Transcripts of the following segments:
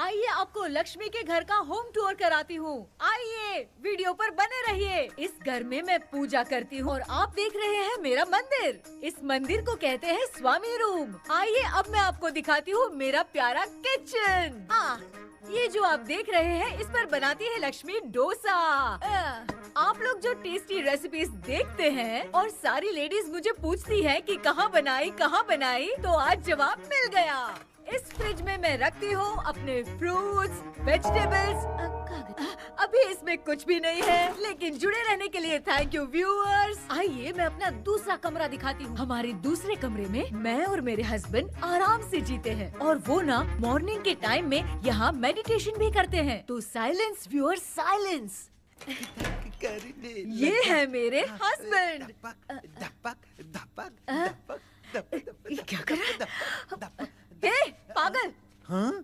आइए आपको लक्ष्मी के घर का होम टूर कराती हूँ। आइए वीडियो पर बने रहिए। इस घर में मैं पूजा करती हूँ और आप देख रहे हैं मेरा मंदिर। इस मंदिर को कहते हैं स्वामी रूम। आइए अब मैं आपको दिखाती हूँ मेरा प्यारा किचन। ये जो आप देख रहे हैं इस पर बनाती है लक्ष्मी डोसा। आप लोग जो टेस्टी रेसिपीज देखते हैं और सारी लेडीज मुझे पूछती हैं कि कहाँ बनाई, तो आज जवाब मिल गया। इस फ्रिज में मैं रखती हूँ अपने फ्रूट्स, वेजिटेबल्स। अभी इसमें कुछ भी नहीं है, लेकिन जुड़े रहने के लिए थैंक यू व्यूअर्स। आइए मैं अपना दूसरा कमरा दिखाती हूँ। हमारे दूसरे कमरे में मैं और मेरे हस्बैंड आराम से जीते हैं और वो ना मॉर्निंग के टाइम में यहाँ मेडिटेशन भी करते हैं। तो साइलेंस व्यूअर्स, साइलेंस। ये है मेरे हस्बैंड। क्या कर रहा है? पागल। हाँ?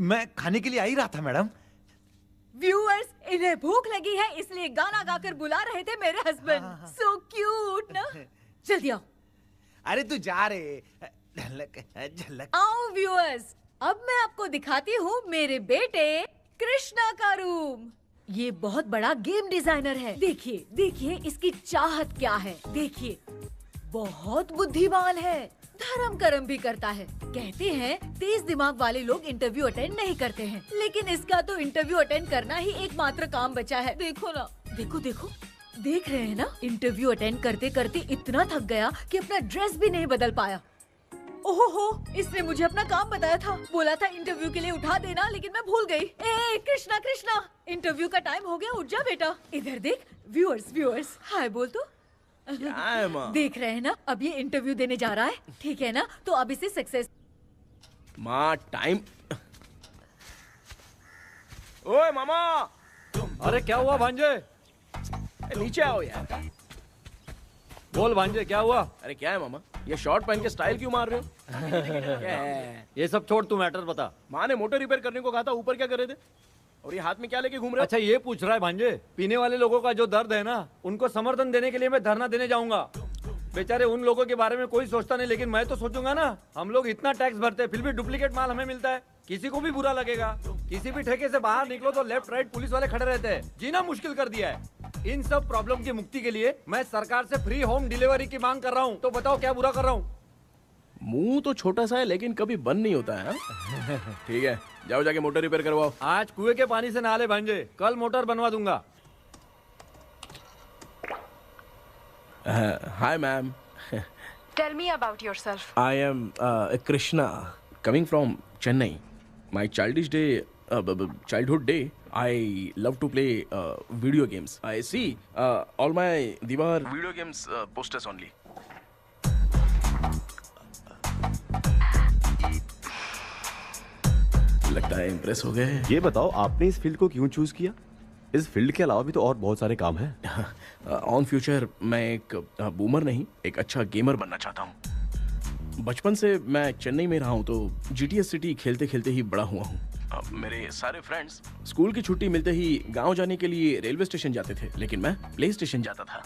मैं खाने के लिए आ ही रहा था मैडम। व्यूअर्स, इन्हें भूख लगी है इसलिए गाना गाकर बुला रहे थे मेरे हस्बैंड। सो क्यूट ना। जल्दी आओ। अरे तू जा रे। झलक। आओ व्यूअर्स, अब मैं आपको दिखाती हूँ मेरे बेटे कृष्णा का रूम। ये बहुत बड़ा गेम डिजाइनर है। देखिए देखिए इसकी चाहत क्या है। देखिए बहुत बुद्धिमान है, धर्म कर्म भी करता है। कहते हैं तेज दिमाग वाले लोग इंटरव्यू अटेंड नहीं करते हैं, लेकिन इसका तो इंटरव्यू अटेंड करना ही एकमात्र काम बचा है। देखो ना, देखो देखो, देख रहे हैं ना, इंटरव्यू अटेंड करते करते इतना थक गया कि अपना ड्रेस भी नहीं बदल पाया। ओहो, इसने मुझे अपना काम बताया था, बोला था इंटरव्यू के लिए उठा देना, लेकिन मैं भूल गई। ए कृष्णा कृष्णा, इंटरव्यू का टाइम हो गया, उठ जा बेटा। इधर देख। व्यूअर्स हाय बोल तो। देख रहे हैं ना, अब ये इंटरव्यू देने जा रहा है, ठीक है ना? तो अब इसे सक्सेस। माँ टाइम। ओए मामा। अरे क्या हुआ भांजे? नीचे आओ यार। बोल भांजे क्या हुआ? अरे क्या है मामा, ये शॉर्ट पहन के स्टाइल क्यों मार रहे हो? क्या है? ये सब छोड़, तू मैटर बता। माँ ने मोटर रिपेयर करने को कहा था, ऊपर क्या कर रहे थे? और ये हाथ में क्या लेके घूम रहे हो? अच्छा ये पूछ रहा है भांजे, पीने वाले लोगों का जो दर्द है ना, उनको समर्थन देने के लिए मैं धरना देने जाऊंगा। बेचारे उन लोगों के बारे में कोई सोचता नहीं, लेकिन मैं तो सोचूंगा ना। हम लोग इतना टैक्स भरते हैं, फिर भी डुप्लीकेट माल हमें मिलता है। किसी को भी बुरा लगेगा। किसी भी ठेके से बाहर निकलो तो लेफ्ट राइट पुलिस वाले खड़े रहते हैं, जीना मुश्किल कर दिया है। इन सब प्रॉब्लम की मुक्ति के लिए मैं सरकार से फ्री होम डिलीवरी की मांग कर रहा हूँ। तो बताओ क्या बुरा कर रहा हूँ? मुंह तो छोटा सा है लेकिन कभी बंद नहीं होता है। ठीक है, जाओ जाके मोटर रिपेयर करवाओ। आज कुएं के पानी से नहा ले भांजे, कल मोटर बनवा दूंगा। Hi ma'am. Tell me about yourself. I am Krishna, coming from Chennai. My childhood day, I love to play video games. I see all my Diwar video games posters only. लगता है impress हो गए। ये बताओ आपने इस field को क्यों चूज किया? इस फील्ड के अलावा भी तो और बहुत सारे काम हैं। ऑन फ्यूचर मैं एक बूमर नहीं, एक अच्छा गेमर बनना चाहता हूँ। बचपन से मैं चेन्नई में रहा हूँ, तो जीटीएस सिटी खेलते खेलते ही बड़ा हुआ हूँ। मेरे सारे फ्रेंड्स स्कूल की छुट्टी मिलते ही गांव जाने के लिए रेलवे स्टेशन जाते थे, लेकिन मैं प्ले स्टेशन जाता था।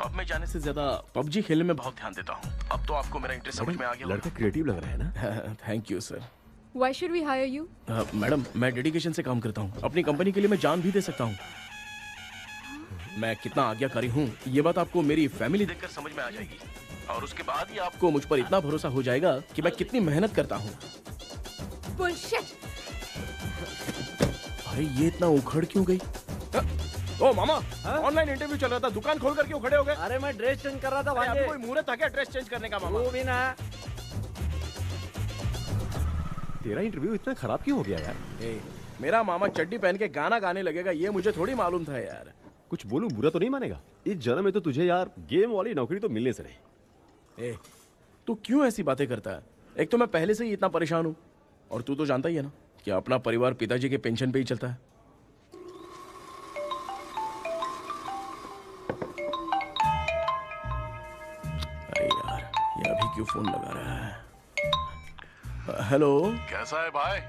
पब में जाने से ज्यादा पबजी खेलने में बहुत ध्यान देता हूँ। अब तो आपको मेरा इंटरेस्ट समझ में आ गया। लड़का क्रिएटिव लग रहा है ना। Thank you sir. Why should we hire you? Madam मैं डेडिकेशन से काम करता हूँ, अपनी कंपनी के लिए मैं जान भी दे सकता हूँ। मैं कितना आज्ञाकारी हूँ ये बात आपको मेरी फैमिली देखकर समझ में आ जाएगी, और उसके बाद ही आपको मुझ पर इतना भरोसा हो जाएगा कि मैं कितनी मेहनत करता हूँ। बुलशिट। अरे ये इतना उखड़ क्यों गई? ओ मामा, ऑनलाइन इंटरव्यू चल रहा था, दुकान खोल कर क्यों खड़े हो गए? अरे मैं ड्रेस चेंज कर रहा था भांजे। कोई मुहूर्त था क्या ड्रेस चेंज करने का मामा? वो भी ना। तेरा इंटरव्यू इतना खराब क्यों हो गया यार? मेरा मामा चड्डी पहन के गाना गाने लगेगा ये मुझे थोड़ी मालूम था यार। कुछ बोलूं बुरा तो नहीं मानेगा? इस जन्म में तो तुझे यार गेम वाली नौकरी तो मिलने से नहीं। तू क्यों ऐसी बातें करता है? एक तो मैं पहले से ही इतना परेशान हूँ, और तू तो जानता ही है ना कि अपना परिवार पिताजी के पेंशन पे ही चलता है। अरे यार ये अभी क्यों फोन लगा रहा है? हेलो। कैसा है भाई?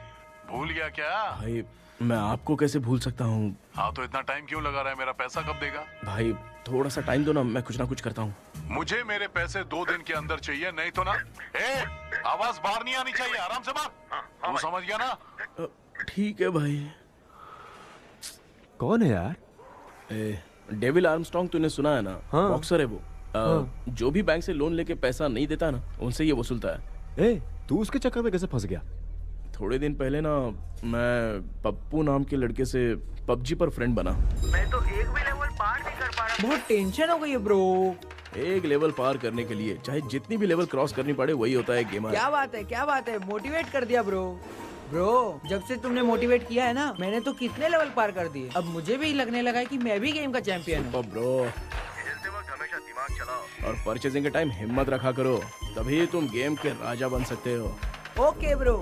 भूल गया क्या? भाई मैं आपको कैसे भूल सकता हूँ? हाँ तो इतना टाइम क्यों लगा रहा है? मेरा पैसा कब देगा? भाई थोड़ा सा टाइम दो ना, मैं कुछ ना कुछ करता हूँ। मुझे मेरे पैसे 2 दिन के अंदर चाहिए, नहीं तो ना। आवाज बाहर नहीं आनी चाहिए, आराम से बात। तू समझ गया ना? ठीक है भाई। कौन है यार? डेविल आर्मस्ट्रॉन्ग तूने सुना है ना? हाँ। बॉक्सर है वो। जो भी बैंक से लोन लेके पैसा नहीं देता ना, उनसे ये वसूलता है। तू उसके चक्कर में कैसे फंस गया? थोड़े दिन पहले ना मैं पप्पू नाम के लड़के से पबजी पर फ्रेंड बना। मैं तो एक भी लेवल पार नहीं कर पा रहा। बहुत टेंशन हो गई है ब्रो। एक लेवल पार करने के लिए चाहे जितनी भी लेवल क्रॉस करनी पड़े, वही होता है गेमर। क्या बात है, मोटिवेट कर दिया ब्रो। ब्रो, जब से तुमने मोटिवेट किया है ना, मैंने तो कितने लेवल पार कर दिए। अब मुझे भी लगने लगा है कि मैं भी गेम का चैंपियन हूँ। ब्रो, खेलते वक्त हमेशा दिमाग चलाओ और परचेजिंग के टाइम हिम्मत रखा करो, तभी तुम गेम के राजा बन सकते हो। Okay bro.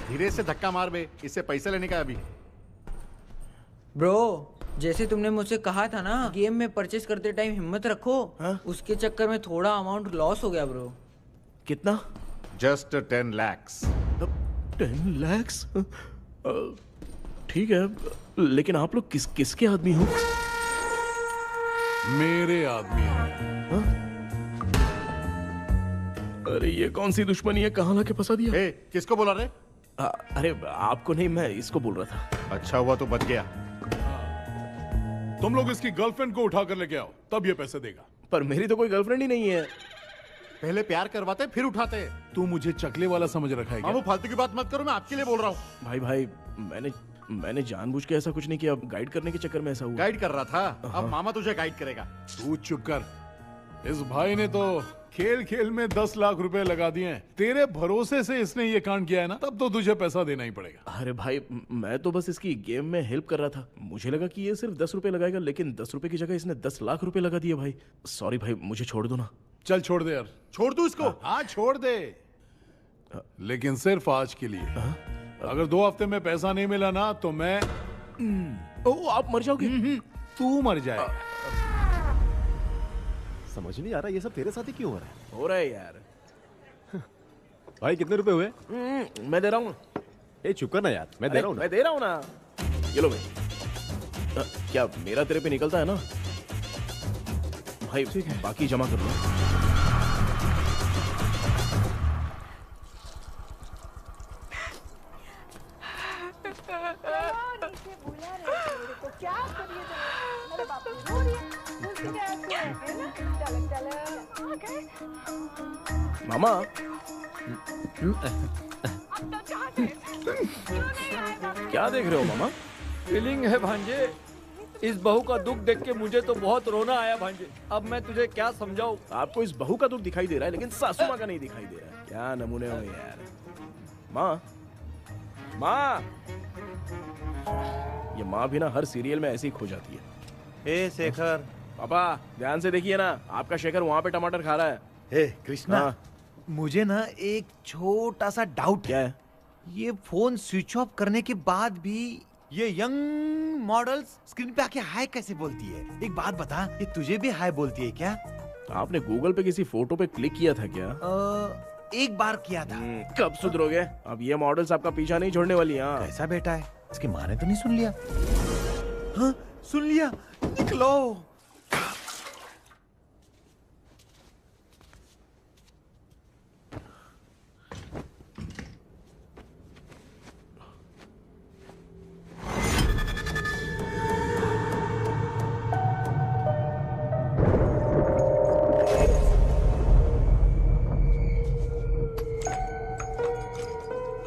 धीरे से धक्का मार बे, इससे पैसे लेने का अभी। ब्रो, जैसे तुमने मुझसे कहा था ना, गेम में परचेस करते टाइम हिम्मत रखो। उसके चक्कर में थोड़ा अमाउंट लॉस हो गया ब्रो। कितना? Just 10 lakhs। 10 lakhs? ठीक है, लेकिन आप लोग किसके आदमी हो? मेरे आदमी हैं। अरे ये कौन सी दुश्मनी है, कहाँ लाके फंसा दिया? किसको बोला रे? अरे आपको नहीं, मैं इसको बोल रहा था। अच्छा हुआ तो बच गया। तुम लोग इसकी गर्लफ्रेंड को उठा कर लेके आओ, तब ये पैसे देगा। पर मेरी तो कोई गर्लफ्रेंड ही नहीं है। पहले प्यार करवाते फिर उठाते। तू मुझे चकले वाला समझ रखा है क्या? वो फालतू की बात मत करो, मैं आपके लिए बोल रहा हूँ। भाई मैंने जानबूझ के ऐसा कुछ नहीं किया, गाइड करने के चक्कर में ऐसा हुआ। गाइड कर रहा था, अब मामा तुझे गाइड करेगा। तू चुप कर। इस भाई ने तो खेल खेल में 10 लाख रुपए लगा दिए हैं। तेरे भरोसे से इसने ये कांड किया है ना, तब तो तुझे पैसा देना ही पड़ेगा। अरे भाई, मैं तो बस इसकी गेम में हेल्प कर रहा था। मुझे लगा कि ये सिर्फ 10 रुपए लगाएगा, लेकिन 10 रुपए की जगह इसने 10 लाख रुपए लगा दिए। भाई सॉरी भाई, मुझे छोड़ दो ना। चल छोड़ दे यार। छोड़ दूं इसको? हाँ छोड़ दे, लेकिन सिर्फ आज के लिए। अगर 2 हफ्ते में पैसा नहीं मिला ना, तो मैं आप मर जाओगे। तू मर जाए। समझ नहीं आ रहा ये सब तेरे साथ ही क्यों हो रहा है? हो रहा है यार। भाई कितने रुपए हुए? मैं दे रहा हूँ। चुप कर ना यार, मैं दे रहा हूँ ना। मैं दे रहा हूँ ना। ये लो भाई। क्या मेरा तेरे पे निकलता है ना भाई? ठीक है, बाकी जमा कर लो। मामा, क्या देख रहे हो मामा? फीलिंग है भांजे। इस बहू का दुख देख के मुझे तो बहुत रोना आया भांजे। अब मैं तुझे क्या समझाऊं? आपको इस बहू का दुख दिखाई दे रहा है, लेकिन सासू माँ का नहीं दिखाई दे रहा है। क्या नमूने हो यार। माँ, ये माँ भी ना हर सीरियल में ऐसे ही खो जाती है। शेखर। पापा ध्यान से देखिए ना, आपका शेखर वहाँ पे टमाटर खा रहा है। कृष्णा, मुझे ना एक छोटा सा डाउट क्या है? ये फोन स्विच ऑफ करने के बाद भी ये यंग मॉडल्स स्क्रीन पे आके हाय कैसे बोलती है? एक बात बता, ये तुझे भी हाय बोलती है क्या? आपने गूगल पे किसी फोटो पे क्लिक किया था क्या? एक बार किया था। कब सुधरोगे? अब ये मॉडल्स आपका पीछा नहीं छोड़ने वाली। हाँ, कैसा बेटा है? इसकी माँ ने तो नहीं सुन लिया? हाँ, सुन लिया। निकलो।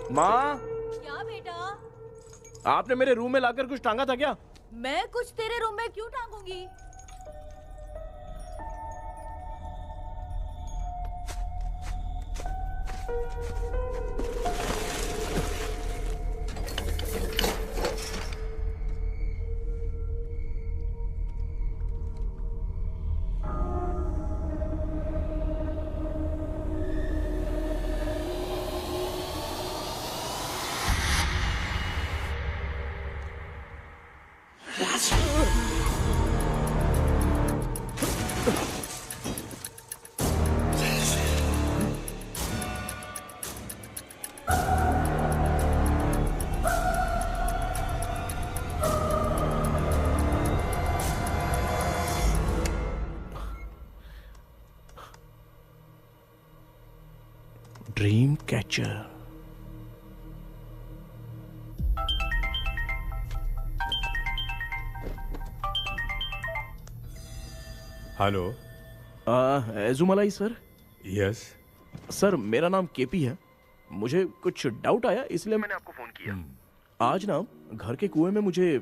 माँ, क्या बेटा? आपने मेरे रूम में लाकर कुछ टांगा था क्या? मैं कुछ तेरे रूम में क्यों टांगूंगी? Dream catcher. Hello. Ezhumalai sir. Yes. Sir मेरा नाम केपी है। मुझे कुछ डाउट आया इसलिए मैंने आपको फोन किया। आज ना घर के कुएं में मुझे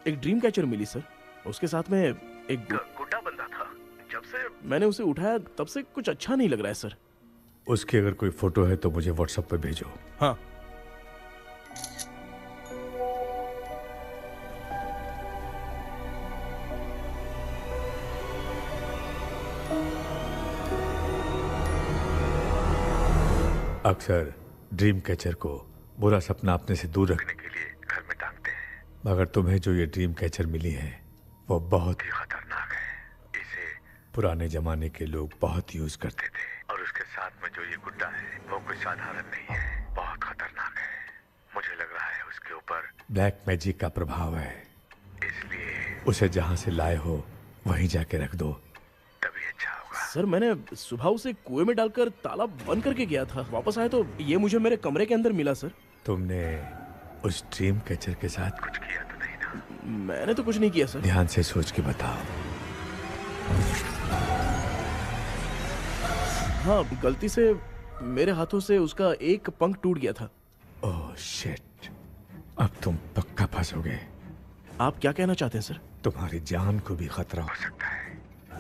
एक ड्रीम कैचर मिली सर। उसके साथ में एक गुड्डा बंदा था। जब से मैंने उसे उठाया तब से कुछ अच्छा नहीं लग रहा है सर। उसकी अगर कोई फोटो है तो मुझे व्हाट्सएप पे भेजो। हाँ। अक्सर ड्रीम कैचर को बुरा सपना अपने से दूर रखने के लिए घर में टांगते हैं, मगर तुम्हें जो ये ड्रीम कैचर मिली है वो बहुत ही खतरनाक है। इसे पुराने जमाने के लोग बहुत यूज करते थे और उसके साथ में जो ये गुड्डा है वो कोई साधारण नहीं है, बहुत खतरनाक है। मुझे लग रहा है उसके ऊपर ब्लैक मैजिक का प्रभाव है, इसलिए उसे जहां से लाए हो वहीं जाके रख दो, तभी अच्छा होगा। सर मैंने सुबह उसे कुएं में डालकर ताला बंद करके गया था। वापस आया तो ये मुझे मेरे कमरे के अंदर मिला सर। तुमने उस ड्रीम कैचर के साथ कुछ किया तो नहीं ना? मैंने तो कुछ नहीं किया सर। ध्यान से सोच के बताओ। हाँ, गलती से मेरे हाथों से उसका एक पंख टूट गया था। ओह शिट, अब तुम पक्का फंसोगे। आप क्या कहना चाहते हैं सर? तुम्हारी जान को भी खतरा हो सकता है।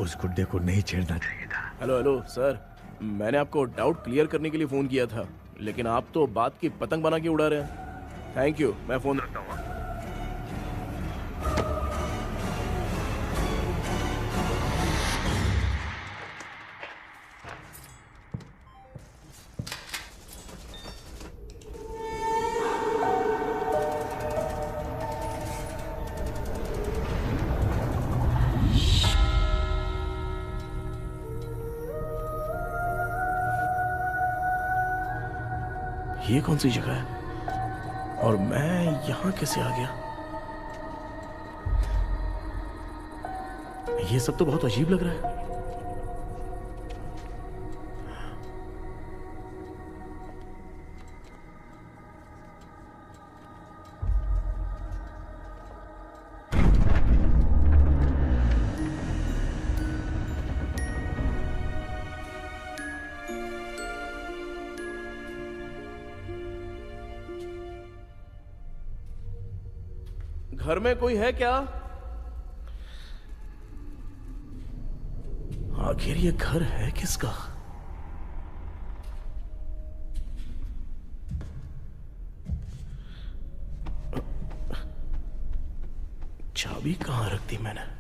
उस गुड्डे को नहीं छेड़ना चाहिए था। हेलो हेलो सर, मैंने आपको डाउट क्लियर करने के लिए फोन किया था, लेकिन आप तो बात की पतंग बना के उड़ा रहे हैं। थैंक यू, मैं फोन रखता हूँ। ये कौन सी जगह है और मैं यहां कैसे आ गया? ये सब तो बहुत अजीब लग रहा है। घर में कोई है क्या? आखिर ये घर है किसका? चाबी कहां रख दी मैंने?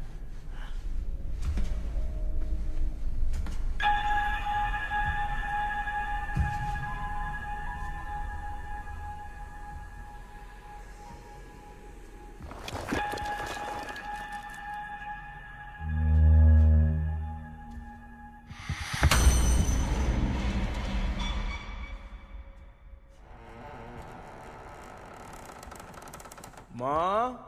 माँ,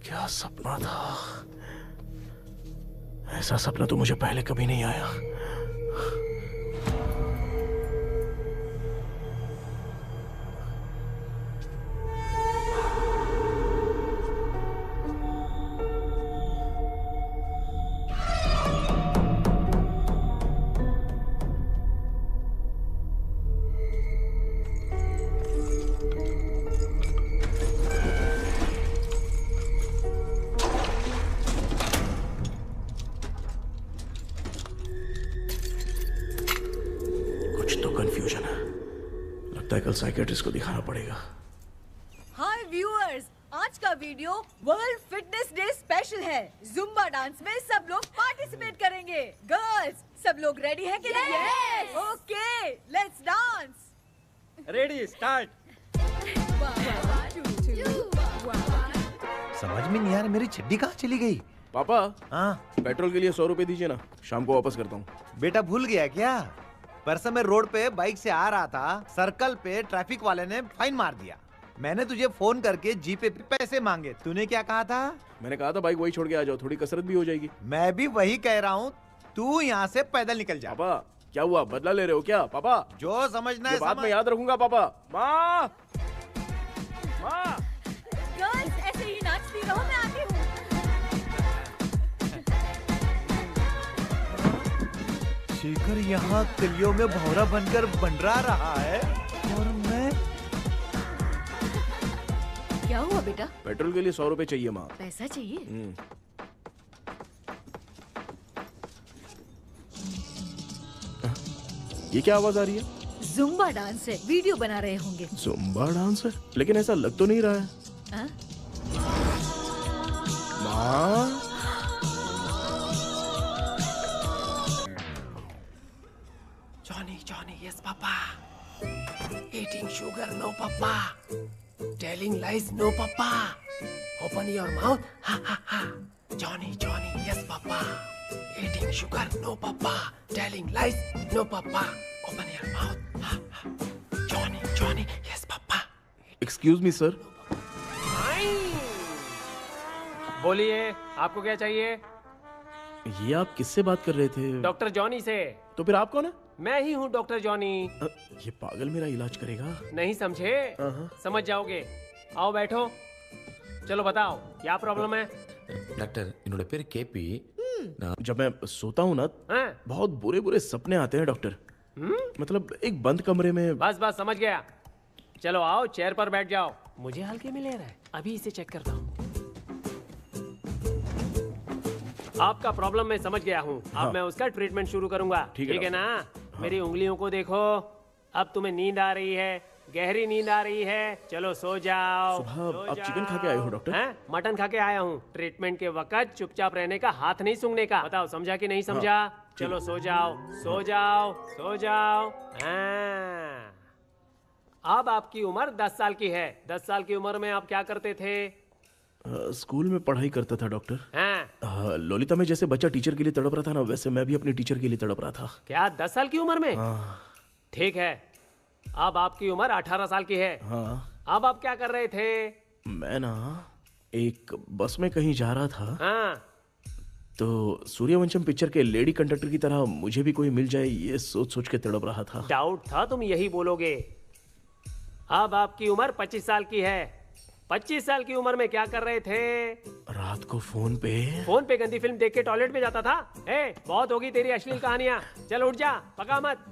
क्या सपना था? ऐसा सपना तो मुझे पहले कभी नहीं आया। कंफ्यूजन है। लगता है कल साइकियाट्रिस्ट को दिखाना पड़ेगा। हाय व्यूअर्स, आज का video world fitness day special है। जुम्बा डांस में सब लोग पार्टिसिपेट करेंगे। गर्ल्स, सब लोग रेडी हैं कि नहीं? Yes! Okay, let's dance. Ready, start. समझ में नहीं आ रहा मेरी चड्डी कहाँ चली गई। पापा, हाँ पेट्रोल के लिए 100 रुपए दीजिए ना, शाम को वापस करता हूँ। बेटा भूल गया क्या? परसों मैं रोड पे बाइक से आ रहा था, सर्कल पे ट्रैफिक वाले ने फाइन मार दिया। मैंने तुझे फोन करके जीपे पे पैसे मांगे, तूने क्या कहा था? मैंने कहा था बाइक वही छोड़ के आ जाओ, थोड़ी कसरत भी हो जाएगी। मैं भी वही कह रहा हूँ, तू यहाँ से पैदल निकल जा। पापा क्या हुआ, बदला ले रहे हो क्या? पापा जो समझना है बात समझ। मैं याद रखूंगा। पापा, माँ, माँ। गर्ल्स ऐसे ही नाचती रहो, मैं आती हूँ। शेखर यहाँ कलियों में भौरा बनकर बंडरा रहा है और मैं। क्या हुआ बेटा? पेट्रोल के लिए 100 रुपए चाहिए माँ। पैसा चाहिए? ये क्या आवाज आ रही है? जुम्बा डांस है, वीडियो बना रहे होंगे। जुम्बा डांस है, लेकिन ऐसा लग तो नहीं रहा है। हाँ? माँ, Johnny, yes, Papa. Eating sugar, no, Papa. Telling lies, no, Papa. Open your mouth, ha, ha, ha. Johnny, yes, Papa. Eating sugar, no, Papa. Telling lies, no, Papa. Open your mouth, ha, ha. Johnny, yes, Papa. Excuse me sir. बोलिए, आपको क्या चाहिए? ये आप किससे बात कर रहे थे? डॉक्टर जॉनी से। तो फिर आप कौन है? मैं ही हूँ डॉक्टर जॉनी। ये पागल मेरा इलाज करेगा? नहीं समझे? समझ जाओगे। आओ बैठो। चलो बताओ क्या प्रॉब्लम है? डॉक्टर इन्होंने फिर केपी जब मैं सोता हूँ ना, बहुत बुरे बुरे सपने आते हैं डॉक्टर। मतलब एक बंद कमरे में। बस समझ गया। चलो आओ, चेयर पर बैठ जाओ। मुझे हल्के में ले रहा है, अभी इसे चेक करता हूँ। आपका प्रॉब्लम मैं समझ गया हूँ। अब मैं उसका ट्रीटमेंट शुरू करूंगा। ठीक है ना? मेरी उंगलियों को देखो। अब तुम्हें नींद आ रही है, गहरी नींद आ रही है। चलो सो जाओ। सुबह आप चिकन खा के आए हो डॉक्टर? हैं? मटन खा के आया हूँ। ट्रीटमेंट के वक्त चुपचाप रहने का, हाथ नहीं सूंघने का। बताओ समझा कि नहीं समझा? चलो सो जाओ, सो जाओ, सो जाओ। हाँ। अब आपकी उम्र 10 साल की है। 10 साल की उम्र में आप क्या करते थे? स्कूल में पढ़ाई करता था डॉक्टर। हाँ। ललिता में जैसे बच्चा टीचर के लिए तड़प रहा था ना, वैसे मैं भी अपने टीचर के लिए तड़प रहा था। क्या 10 साल की उम्र में? ठीक है, अब आपकी उम्र 18 साल की है। हाँ। अब आप क्या कर रहे थे? मैं ना एक बस में कहीं जा रहा था। हाँ। तो सूर्यवंशम पिक्चर के लेडी कंडक्टर की तरह मुझे भी कोई मिल जाए, ये सोच सोच के तड़प रहा था। डाउट था तुम यही बोलोगे। अब आपकी उम्र 25 साल की है। 25 साल की उम्र में क्या कर रहे थे? रात को फोन पे गंदी फिल्म देख के टॉयलेट में जाता था। ए, बहुत होगी तेरी अश्लील कहानियां। चल उठ जा, पका मत।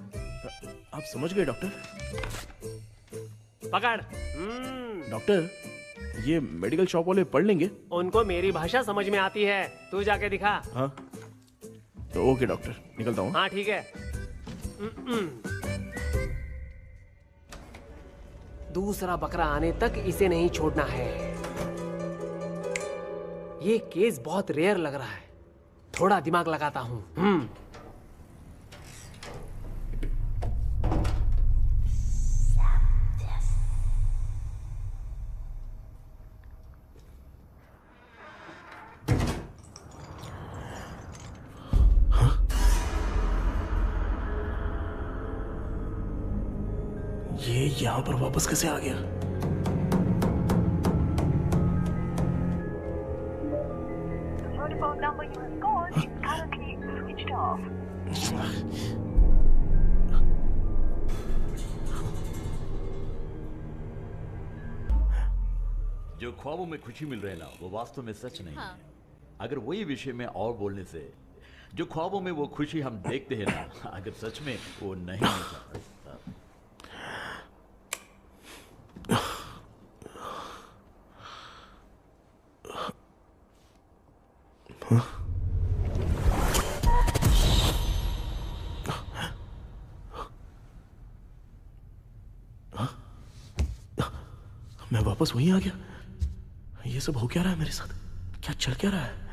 आप समझ गए डॉक्टर? पकड़। डॉक्टर, ये मेडिकल शॉप वाले पढ़ लेंगे? उनको मेरी भाषा समझ में आती है, तू जाके दिखा। हाँ तो ओके डॉक्टर, निकलता हूँ। हाँ ठीक है। दूसरा बकरा आने तक इसे नहीं छोड़ना है। ये केस बहुत रेयर लग रहा है, थोड़ा दिमाग लगाता हूँ। ये यहाँ पर वापस कैसे आ गया? जो ख्वाबों में खुशी मिल रहे ना, वो वास्तव में सच नहीं है। अगर वही विषय में और बोलने से, जो ख्वाबों में वो खुशी हम देखते हैं ना, अगर सच में वो नहीं मिलता। मैं वापस वहीं आ गया। ये सब हो क्या रहा है मेरे साथ? क्या चल क्या रहा है?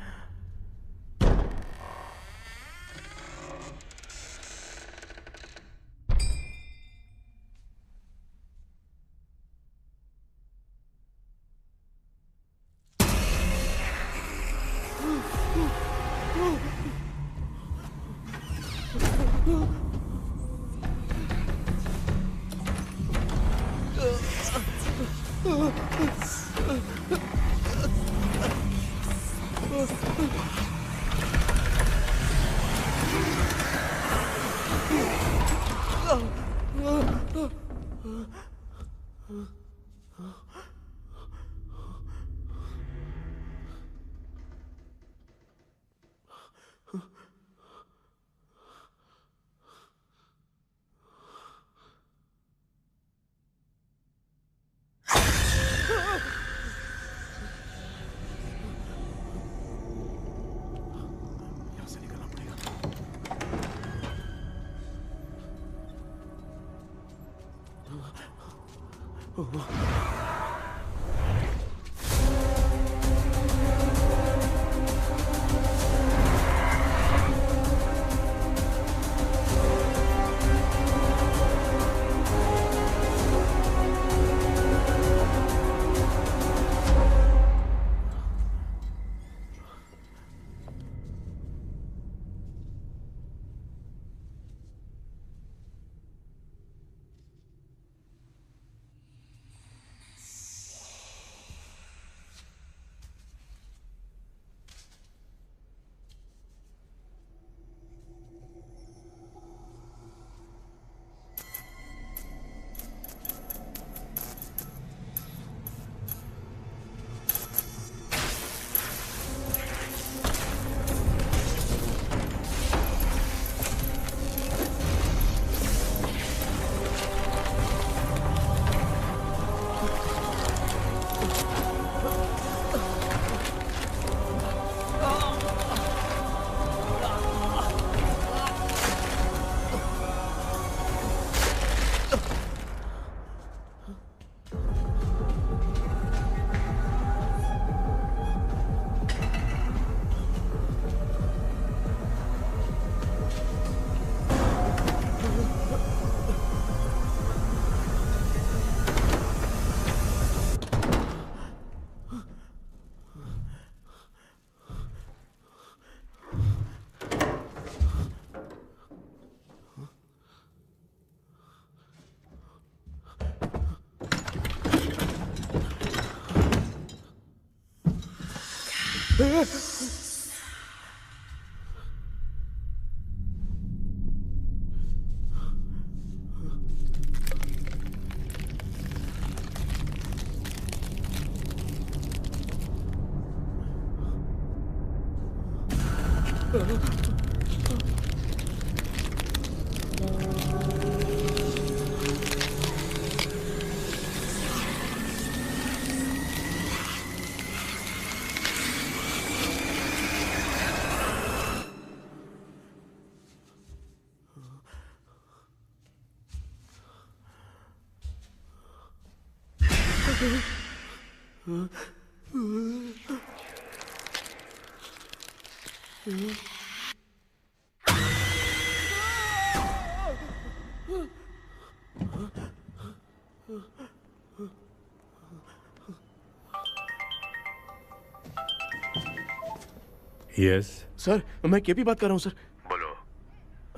यस सर मैं केपी बात कर रहा हूँ सर। बोलो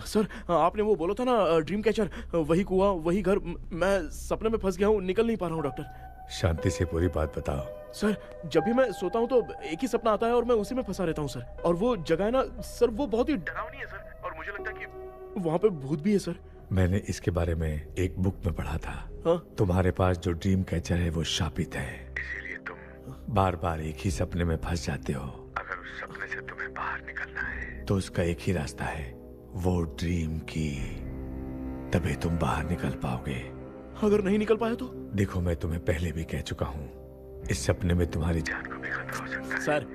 सर, आपने वो बोला था ना ड्रीम कैचर, वही कुआं वही घर, मैं सपने में फंस गया हूँ, निकल नहीं पा रहा हूँ डॉक्टर। शांति से पूरी बात बताओ। सर जब भी मैं सोता हूँ तो एक ही सपना आता है और मैं उसी में फंसा रहता हूँ सर। और वो जगह है ना सर, वो बहुत ही डरावनी है सर, और मुझे लगता है कि वहाँ पे भूत भी है सर। मैंने इसके बारे में एक बुक में पढ़ा था। हाँ? तुम्हारे पास जो ड्रीम कैचर है वो शापित है, इसीलिए तुम बार बार एक ही सपने में फंस जाते हो। अगर उस सपने से तुम्हें बाहर निकलना है तो उसका एक ही रास्ता है, वो ड्रीम की, तभी तुम बाहर निकल पाओगे। अगर नहीं निकल पाया तो? देखो मैं तुम्हें पहले भी कह चुका हूँ, इस सपने में तुम्हारी जान को भी खतरा हो सकता है। सर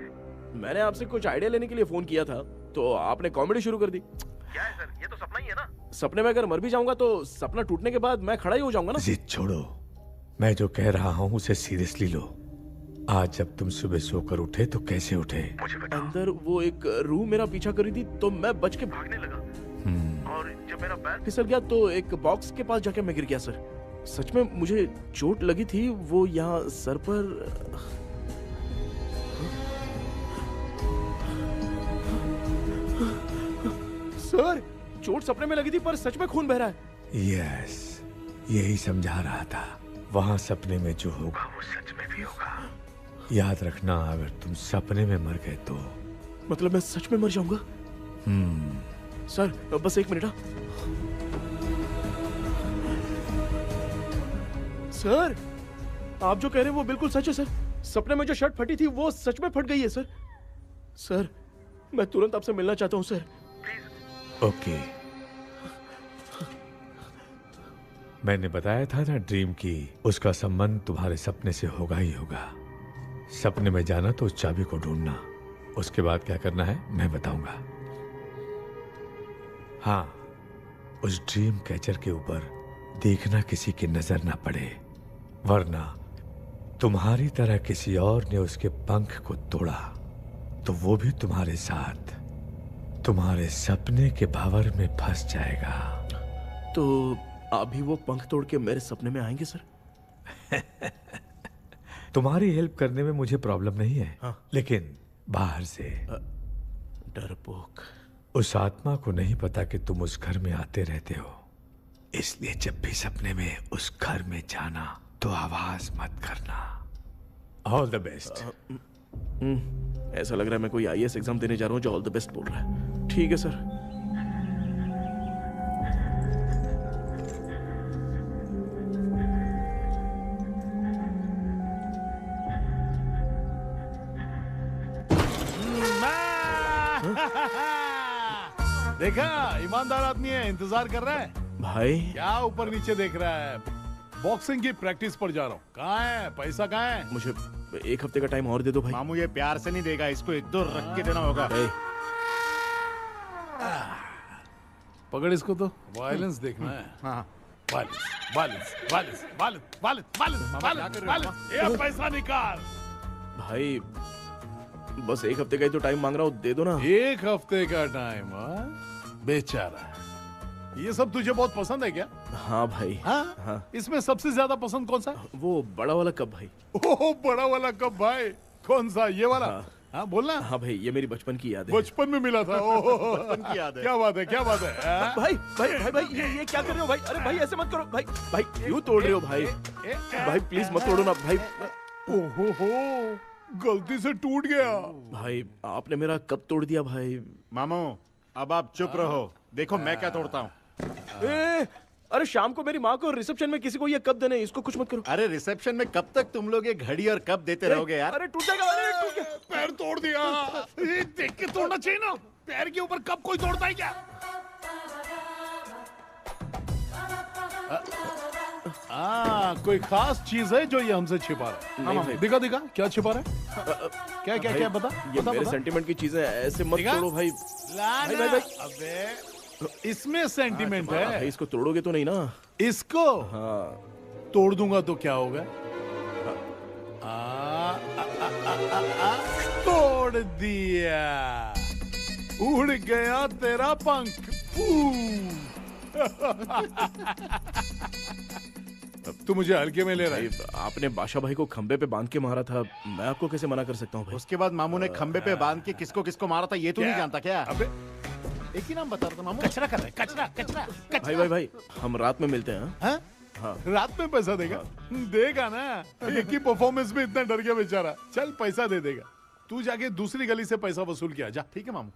मैंने आपसे कुछ आइडिया लेने के लिए फोन किया था तो आपने कॉमेडी शुरू कर दी। क्या है सर, ये तो सपना ही है ना। सपने में अगर मर भी जाऊंगा तो सपना टूटने के बाद मैं खड़ा ही हो जाऊंगा ना। जिद छोड़ो, मैं जो कह रहा हूँ उसे सीरियसली लो। आज जब तुम सुबह सोकर उठे तो कैसे उठे मुझे बताओ। अंदर वो एक रूह मेरा पीछा कर रही थी तो मैं बच के भागने लगा, और जब मेरा पैर फिसल गया तो एक बॉक्स के पास जाके मैं गिर गया सर। सच में मुझे चोट लगी थी, वो यहाँ सर पर। सर चोट सपने में लगी थी पर सच में खून बह रहा है। यस, यही समझा रहा था, वहाँ सपने में जो होगा वो सच में भी होगा। याद रखना, अगर तुम सपने में मर गए तो मतलब मैं सच में मर जाऊंगा। सर बस एक मिनट। सर आप जो कह रहे हैं वो बिल्कुल सच है सर। सपने में जो शर्ट फटी थी वो सच में फट गई है सर। सर मैं तुरंत आपसे मिलना चाहता हूँ सर, प्लीज। ओके, मैंने बताया था ना ड्रीम की, उसका संबंध तुम्हारे सपने से होगा ही होगा। सपने में जाना तो उस चाबी को ढूंढना, उसके बाद क्या करना है मैं बताऊंगा। हाँ, उस ड्रीम कैचर के ऊपर देखना किसी की नजर ना पड़े, वरना तुम्हारी तरह किसी और ने उसके पंख को तोड़ा तो वो भी तुम्हारे साथ तुम्हारे सपने के भंवर में फंस जाएगा। तो आप भी वो पंख तोड़ के मेरे सपने में आएंगे सर? तुम्हारी हेल्प करने में मुझे प्रॉब्लम नहीं है। हाँ। लेकिन बाहर से डरपोक, उस आत्मा को नहीं पता कि तुम उस घर में आते रहते हो, इसलिए जब भी सपने में उस घर में जाना तो आवाज मत करना। All the best. ऐसा लग रहा है मैं कोई आईएएस एग्जाम देने जा रहा हूँ जो ऑल द बेस्ट बोल रहा है। ठीक है सर। देखा, ईमानदार आदमी है, इंतजार कर रहा है। भाई क्या ऊपर नीचे देख रहा है? बॉक्सिंग की प्रैक्टिस पर जा रहा हूँ। कहाँ है पैसा, कहाँ है? मुझे एक हफ्ते का टाइम और दे दो भाई। मामू ये प्यार से नहीं देगा, इसको एक दो रख के देना होगा। पकड़ इसको, तो वायलेंस देखना है। हाँ, violence violence violence violence violence violence violence, ये पैसा निकाल। भाई बस एक हफ्ते का ही तो टाइम मांग रहा हूँ, दे दो ना। एक हफ्ते का टाइम? बेचारा, ये सब तुझे बहुत पसंद है क्या? हाँ भाई। हाँ? इसमें सबसे ज्यादा पसंद कौन सा? वो बड़ा वाला कप भाई। ओह, बड़ा वाला कप भाई। कौन सा, ये वाला? हाँ बोलना। हाँ भाई, ये मेरी बचपन की याद है। बचपन में मिला था। ओह, बचपन की याद है। क्या बात है, क्या बात है। भाई भाई भाई भाई, ये क्या कर रहे हो भाई? अरे भाई ऐसे मत करो भाई। भाई क्यों तोड़ रहे हो भाई? भाई प्लीज मत तोड़ो ना भाई। ओहो, गलती से टूट गया। भाई आपने मेरा कप तोड़ दिया भाई। मामू अब आप चुप रहो, देखो मैं क्या तोड़ता हूँ। अरे शाम को मेरी माँ को रिसेप्शन में किसी को ये कप देने, इसको कुछ मत करो। अरे रिसेप्शन में कब तक तुम लोग ये घड़ी और कप देते रहोगे यार? अरे टूट जाएगा, अरे टूट गया। पैर तोड़ दिया। ये देख के तोड़ना चाहिए ना। पैर के ऊपर कब कोई तोड़ता है क्या? कोई खास चीज है जो ये हमसे छिपा रहा है? नहीं भाई। दिखा दिखा क्या छिपा रहा है? क्या क्या क्या बता ये बता मेरे बता। सेंटिमेंट की चीजें ऐसे मत दिखा? तोड़ो भाई। लाना। भाई, भाई, अबे इसमें सेंटिमेंट है। भाई इसको तोड़ोगे तो नहीं ना? इसको हाँ। तोड़ दूंगा तो क्या होगा? तोड़ दिया, उड़ गया तेरा पंख। तू मुझे हल्के में ले रहा है। आपने बादशाह भाई को खंबे पे बांध के मारा था, मैं आपको कैसे मना कर सकता हूँ भाई? उसके बाद मामू ने खंबे पे बांध के किसको किसको मारा था ये तू नहीं जानता क्या? अबे एक ही नाम बता रहा था मामू। कचरा कर रहा है, कचरा कचरा भाई भाई भाई हम रात में मिलते हैं। हाँ? हाँ। रात में पैसा देगा? देगा ना, एक ही परफॉर्मेंस में इतना डर गया बेचारा। चल पैसा दे देगा, तू जाके दूसरी गली से पैसा वसूल किया जा। ठीक है मामू।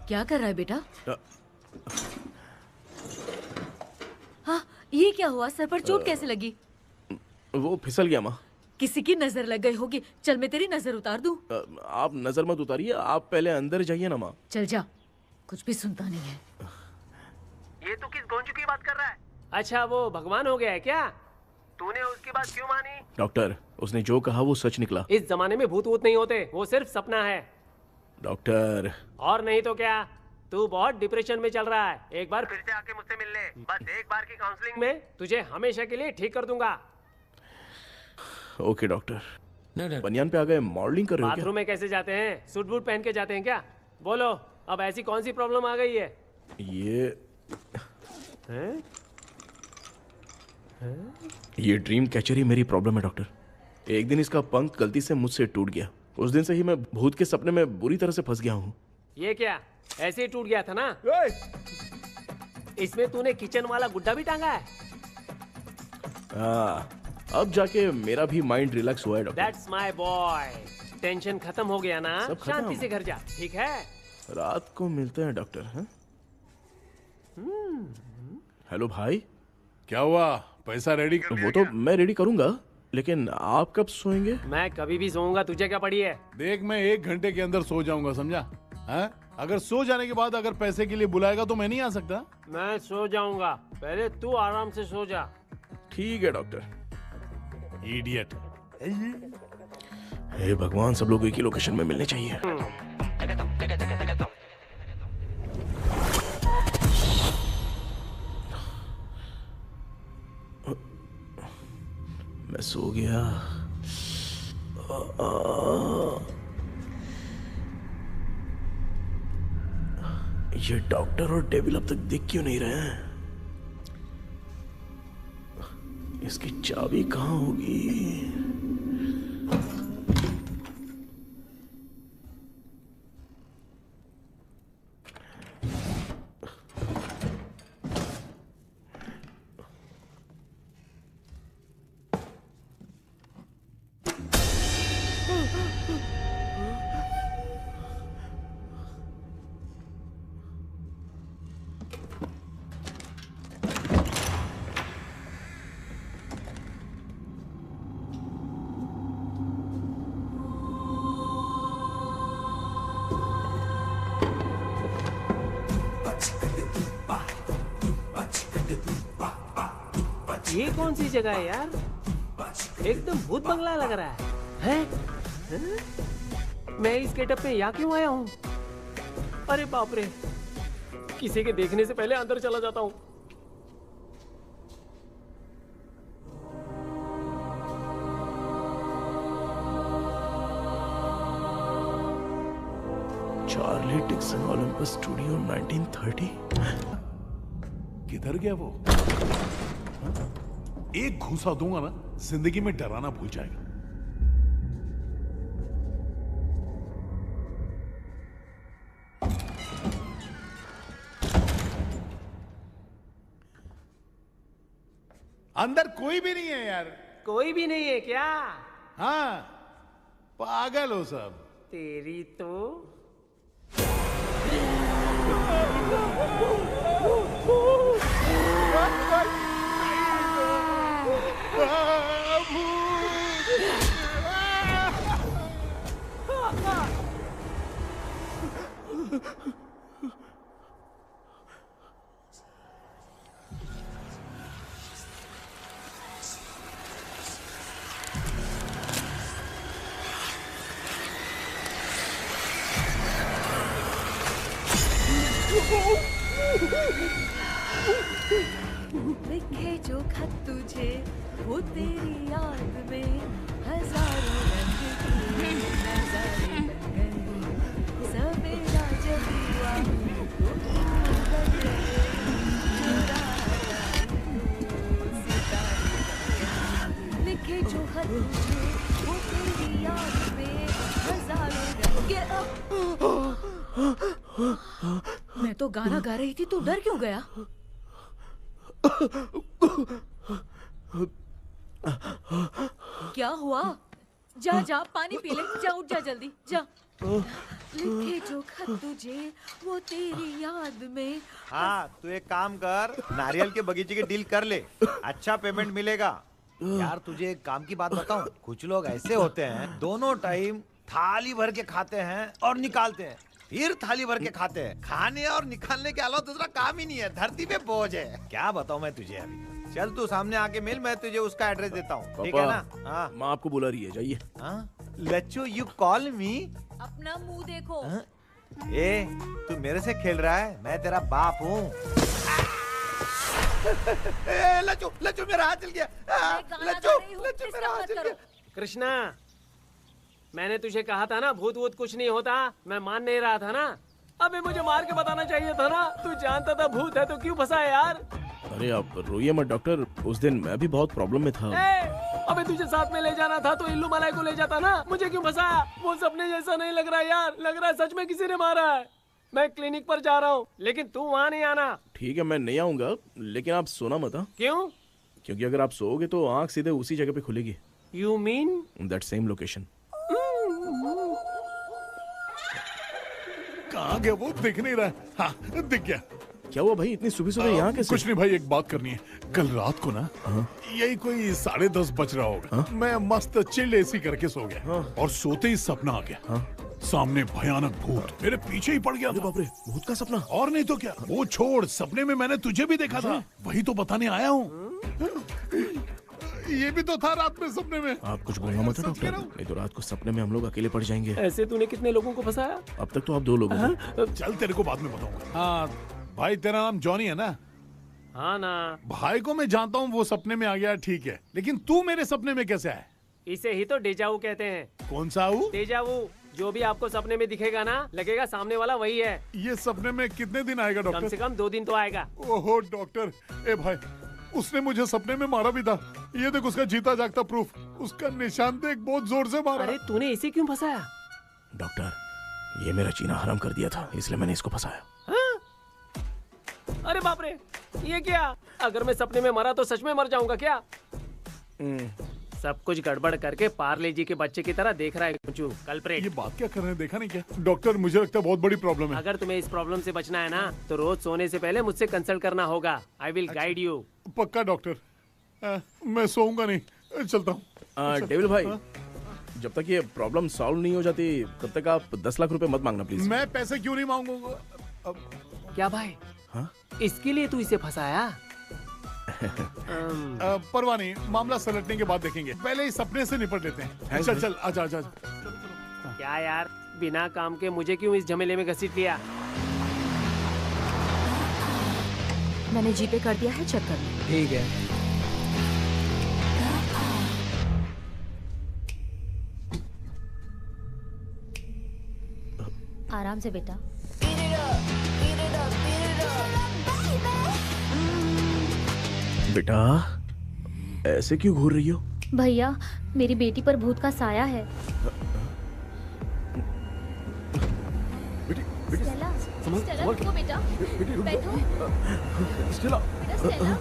क्या कर रहा है बेटा? हाँ, ये क्या हुआ? सर पर चोट कैसे लगी? वो फिसल गया माँ। किसी की नजर लग गई होगी। चल मैं तेरी नजर उतार दूं। आप नजर मत उतारिए, आप पहले अंदर जाइए ना माँ। चल जा, कुछ भी सुनता नहीं है। ये तू किस गोंचू की बात कर रहा है? अच्छा वो भगवान हो गया है क्या? तूने उसकी बात क्यों मानी? डॉक्टर, उसने जो कहा वो सच निकला। इस जमाने में भूत वूत नहीं होते, वो सिर्फ सपना है। डॉक्टर। और नहीं तो क्या, तू बहुत डिप्रेशन में चल रहा है। एक बार फिर से आके मुझसे मिल ले, बस एक बार की काउंसलिंग में तुझे हमेशा के लिए ठीक कर दूंगा। Okay doctor. बनियान पे आ गए, मॉडलिंग कर रहे हो क्या? बाथरूम में कैसे जाते हैं? सूट बूट पहन के जाते हैं क्या? बोलो, अब ऐसी कौन सी प्रॉब्लम आ गई है? ये ड्रीम कैचर ही मेरी प्रॉब्लम है डॉक्टर। एक दिन इसका पंख गलती से मुझसे टूट गया। उस दिन से ही मैं भूत के सपने में बुरी तरह से फंस गया हूँ। ये क्या ऐसे ही टूट गया था ना? इसमें तूने किचन वाला गुड्डा भी टांगा है? अब जाके मेरा भी माइंड रिलैक्स हुआ है doctor. That's my boy. Tension खत्म हो गया ना? सब खत्म। शांति से घर जा, ठीक है? रात को मिलते हैं डॉक्टर। हाँ? हेलो भाई। क्या हुआ? पैसा रेडी कर? वो तो मैं रेडी करूंगा, लेकिन आप कब सोएंगे? मैं कभी भी सोऊंगा, तुझे क्या पड़ी है? देख मैं 1 घंटे के अंदर सो जाऊंगा, समझा? हाँ? अगर सो जाने के बाद अगर पैसे के लिए बुलाएगा तो मैं नहीं आ सकता। मैं सो जाऊंगा, पहले तू आराम से सो जा। ठीक है डॉक्टर। इडियट। हे भगवान, सब लोग एक ही लोकेशन में मिलने चाहिए। मैं सो गया। ये डॉक्टर और डेविल अब तक दिख क्यों नहीं रहे हैं? इसकी चाबी कहाँ होगी? ये कौन सी जगह है यार? एकदम भूत बंगला लग रहा है। मैं इस गेटअप में यहाँ क्यों आया हूँ? अरे बाप रे, किसी के देखने से पहले अंदर चला जाता हूँ। Charlie Dixon Olympus studio 1930। किधर गया वो? एक घूसा दूंगा ना, जिंदगी में डराना भूल जाएगा। अंदर कोई भी नहीं है यार। कोई भी नहीं है क्या? हाँ, पागल हो सब। तेरी तो लिखे जो खत तुझे वो तेरी याद में हजारों रंग की नजारे बन गए सवेरा जब हुआ तो फूल बन गए चुराया तो सितारे लिखे जो खत तुझे वो तेरी याद में हजारों रंग मैं तो गाना गा रही थी, तू डर क्यों गया? क्या हुआ? जा जा पानी पी ले, जा उठ जा जल्दी जा। लिखे जो खत तुझे वो तेरी याद में। हाँ तू एक काम कर, नारियल के बगीचे की डील कर ले, अच्छा पेमेंट मिलेगा। यार तुझे एक काम की बात बताऊं, कुछ लोग ऐसे होते हैं दोनों टाइम थाली भर के खाते हैं और निकालते हैं, फिर थाली भर के खाते हैं। खाने और निकालने के अलावा दूसरा काम ही नहीं है, धरती पे बोझ है। क्या बताऊं मैं तुझे अभी। चल तू सामने आके मिल, मैं तुझे उसका एड्रेस देता हूँ, ठीक है ना? हाँ माँ आपको बुला रही है, जाइए। लच्चू यू कॉल मी? अपना मुंह देखो। ए तू मेरे से खेल रहा है? मैं तेरा बाप हूँ। लच्चू लच्चू मेरा हाथ चल गया। लच्चू मेरा हाथ चल गया। कृष्णा, मैंने तुझे कहा था ना भूत वूत कुछ नहीं होता, मैं मान नहीं रहा था ना। अबे मुझे मार के बताना चाहिए था ना, तू जानता था भूत है तो क्यों फंसा यार? अरे आप रोइए मत डॉक्टर, उस दिन मैं भी बहुत प्रॉब्लम में था। अबे तुझे साथ में ले जाना था तो इल्लू मलाई को ले जाता ना, मुझे क्यों फंसाया? वो सपने जैसा नहीं लग रहा यार, लग रहा है सच में किसी ने मारा है। मैं क्लिनिक पर जा रहा हूँ, लेकिन तू वहाँ नहीं आना। ठीक है मैं नहीं आऊंगा, लेकिन आप सोना मत। क्यों? क्योंकि अगर आप सोओगे तो आंख सीधे उसी जगह पे खुलेगी। You mean that same location. कहाँ गया वो? दिख नहीं रहा। हाँ दिख गया। क्या हुआ भाई, इतनी सुबह सुबह यहाँ कैसे? कुछ नहीं भाई, एक बात करनी है। कल रात को ना यही कोई 10:30 बज रहा होगा, मैं मस्त चिल एसी करके सो गया और सोते ही सपना आ गया। सामने भयानक भूत मेरे पीछे ही पड़ गया। बाप रे, भूत का सपना? और नहीं तो क्या। वो छोड़, सपने में मैंने तुझे भी देखा था, वही तो बताने आया हूँ। ये भी तो था रात में सपने में। आप कुछ बोलना मत डॉक्टर, नहीं तो रात को सपने में हम लोग अकेले पड़ जाएंगे। ऐसे तूने कितने लोगों को फंसाया? अब तक तो आप 2 लोगों को। चल तेरे को बाद में बताऊंगा। हाँ भाई, तेरा नाम जॉनी है ना? हाँ ना। भाई को मैं जानता हूँ, वो सपने में आ गया ठीक है, लेकिन तू मेरे सपने में कैसे आया? इसे ही तो डेजावू कहते हैं। कौन सा वो? डेजावू। जो भी आपको सपने में दिखेगा ना, लगेगा सामने वाला वही है। ये सपने में कितने दिन आएगा डॉक्टर? कम से कम 2 दिन तो आएगा। ओहो डॉक्टर, ए भाई उसने मुझे सपने में मारा भी था। ये देख उसका जीता जागता प्रूफ, उसका निशान देख, बहुत जोर से मारा। अरे तूने इसे क्यों फंसाया? डॉक्टर, ये मेरा जीना हराम कर दिया था, इसलिए मैंने इसको फंसाया। अरे बाप रे, ये क्या? अगर मैं सपने में मरा तो सच में मर जाऊंगा क्या? सब कुछ गड़बड़ करके पार्ले जी के बच्चे की तरह देख रहा है कुचू, कल्प्रेट। ये बात क्या कर रहे हैं, देखा नहीं क्या? डॉक्टर मुझे लगता है बहुत बड़ी प्रॉब्लम है। अगर तुम्हें इस प्रॉब्लम से बचना है ना, तो रोज सोने से पहले मुझसे कंसल्ट करना होगा। I will guide you. पक्का डॉक्टर, मैं सोऊंगा नहीं, चलता हूँ। डेविल भाई, जब तक ये प्रॉब्लम सॉल्व नहीं हो जाती तब तक आप 10 लाख रुपए मत मांगना प्लीज। मैं पैसे क्यों नहीं मांगूंगा? क्या भाई? हाँ? इसके लिए तू इसे फंसाया? परवाह नहीं, मामला सलटने के बाद देखेंगे, पहले इस सपने से निपट लेते हैं। चल चल, आजा आजा। क्या यार, बिना काम के मुझे क्यों इस झमेले में घसीट लिया? मैंने जीपे कर दिया है, चेक कर लो। ठीक है। आराम से बेटा। बेटा ऐसे क्यों घूर रही हो? भैया, मेरी बेटी पर भूत का साया है। स्टेला, स्टेला रुको बेटा, बैठो। स्टेला, बेटा स्टेला,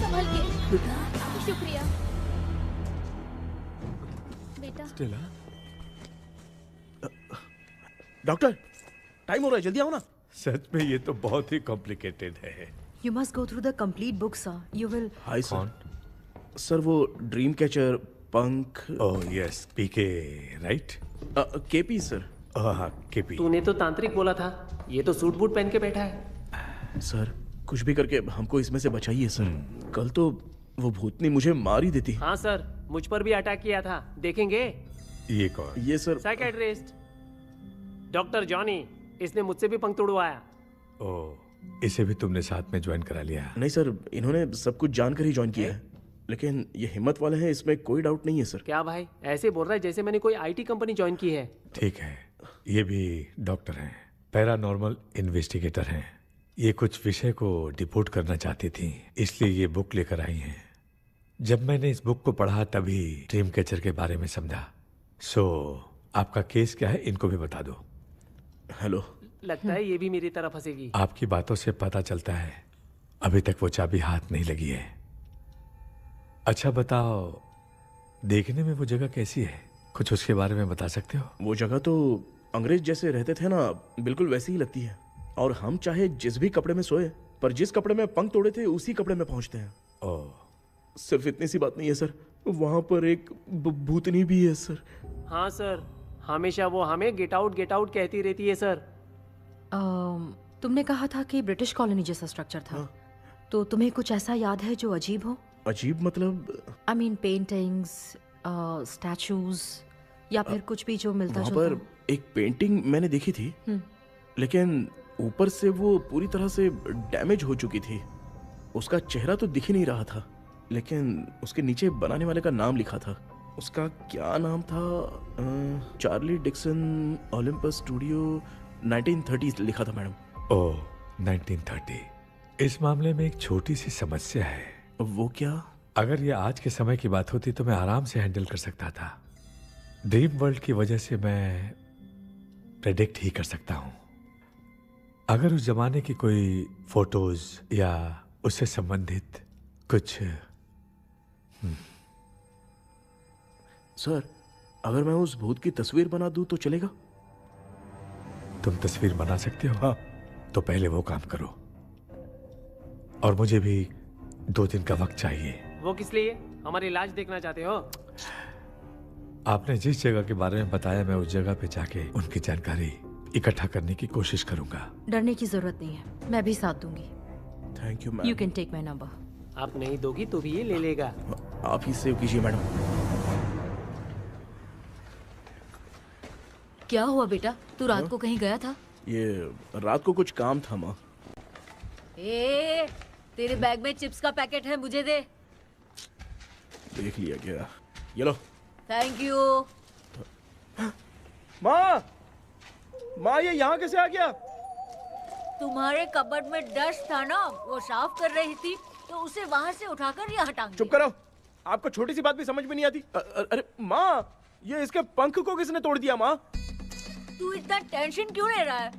संभल के। शुक्रिया बेटा। स्टेला, डॉक्टर टाइम हो रहा है, जल्दी आओ ना। सच में ये तो बहुत ही कॉम्प्लिकेटेड है। You must go through the complete book, sir. You will. Hi sir. Sir वो ड्रीम कैचर पंख। ओह यस, पीके राइट? KP sir. हाँ केपी। तूने तो तांत्रिक बोला था, ये तो सूट बूट पहन के बैठा है। सर कुछ भी करके हमको इसमें से बचाइए सर। कल तो वो भूतनी मुझे मार ही देती। हाँ सर, मुझ पर भी अटैक किया था, देखेंगे? ये कौन? ये सर साइकेट्रिस्ट डॉक्टर जॉनी, इसने मुझसे भी पंख तोड़वाया। ओह, इसे भी तुमने साथ में ज्वाइन करा लिया? नहीं सर, इन्होंने सब कुछ जानकर ही ज्वाइन किया है, लेकिन ये हिम्मत वाले हैं, इसमें कोई डाउट नहीं है सर। क्या भाई, ऐसे बोल रहा है जैसे मैंने कोई आईटी कंपनी ज्वाइन की है। ठीक है, ये भी डॉक्टर हैं, पैरानॉर्मल इन्वेस्टिगेटर हैं। ये कुछ विषय को डिपोर्ट करना चाहती थी, इसलिए ये बुक लेकर आई हैं। जब मैंने इस बुक को पढ़ा तभी ड्रीम कैचर के बारे में समझा। सो आपका केस क्या है, इनको भी बता दो। हेलो। लगता है ये भी मेरी तरफ फंसेगी। आपकी बातों से पता चलता है अभी तक वो चाबी हाथ नहीं लगी है। अच्छा बताओ, देखने में वो जगह कैसी है, कुछ उसके बारे में बता सकते हो? वो जगह तो अंग्रेज जैसे रहते थे ना, बिल्कुल वैसी ही लगती है। और हम चाहे जिस भी कपड़े में सोए, पर जिस कपड़े में पंख तोड़े थे उसी कपड़े में पहुंचते हैं। ओह। सिर्फ इतनी सी बात नहीं है सर, वहां पर एक भूतनी भी है सर। हाँ सर, हमेशा वो हमें गेट आउट कहती रहती है सर। तुमने कहा था कि ब्रिटिश कॉलोनी जैसा स्ट्रक्चर था। तो तुम्हें कुछ ऐसा याद है जो अजीब हो? अजीब मतलब? आई मीन पेंटिंग्स, स्टैचूज या फिर कुछ भी जो मिलता जुलता। वहाँ पर एक पेंटिंग मैंने देखी थी, लेकिन ऊपर से वो पूरी तरह से डैमेज हो चुकी थी। उसका चेहरा तो दिख ही नहीं रहा था, लेकिन उसके नीचे बनाने वाले का नाम लिखा था। उसका क्या नाम था? चार्ली डिक्सन, ओलंपस स्टूडियो, 1930 लिखा था मैडम। ओह, 1930। इस मामले में एक छोटी सी समस्या है। वो क्या? अगर ये आज के समय की बात होती तो मैं आराम से हैंडल कर सकता था। ड्रीम वर्ल्ड की वजह से मैं प्रेडिक्ट ही कर सकता हूं। अगर उस जमाने की कोई फोटोज या उससे संबंधित कुछ। सर, अगर मैं उस भूत की तस्वीर बना दूं तो चलेगा? तुम तस्वीर बना सकते हो? हाँ। तो पहले वो काम करो, और मुझे भी 2 दिन का वक्त चाहिए। वो किस लिए? हमारी इलाज देखना चाहते हो? आपने जिस जगह के बारे में बताया, मैं उस जगह पे जाके उनकी जानकारी इकट्ठा करने की कोशिश करूंगा। डरने की जरूरत नहीं है, मैं भी साथ दूंगी। Thank you ma'am. You can take my number. आप नहीं दोगी तो भी ये ले लेगा। आप ही सेव कीजिए मैडम। क्या हुआ बेटा, तू रात को कहीं गया था? ये रात को कुछ काम था माँ। ए, तेरे बैग में चिप्स का पैकेट है, मुझे दे। देख लिया क्या? ये लो। Thank you. माँ, माँ ये यहाँ कैसे आ गया? तुम्हारे कबर्ड में डस्ट था ना, वो साफ कर रही थी तो उसे वहाँ से उठाकर यहाँ टांग चुप करो, आपको छोटी सी बात भी समझ में नहीं आती। अरे माँ, ये इसके पंख को किसने तोड़ दिया? माँ तू इतना टेंशन क्यों ले रहा है?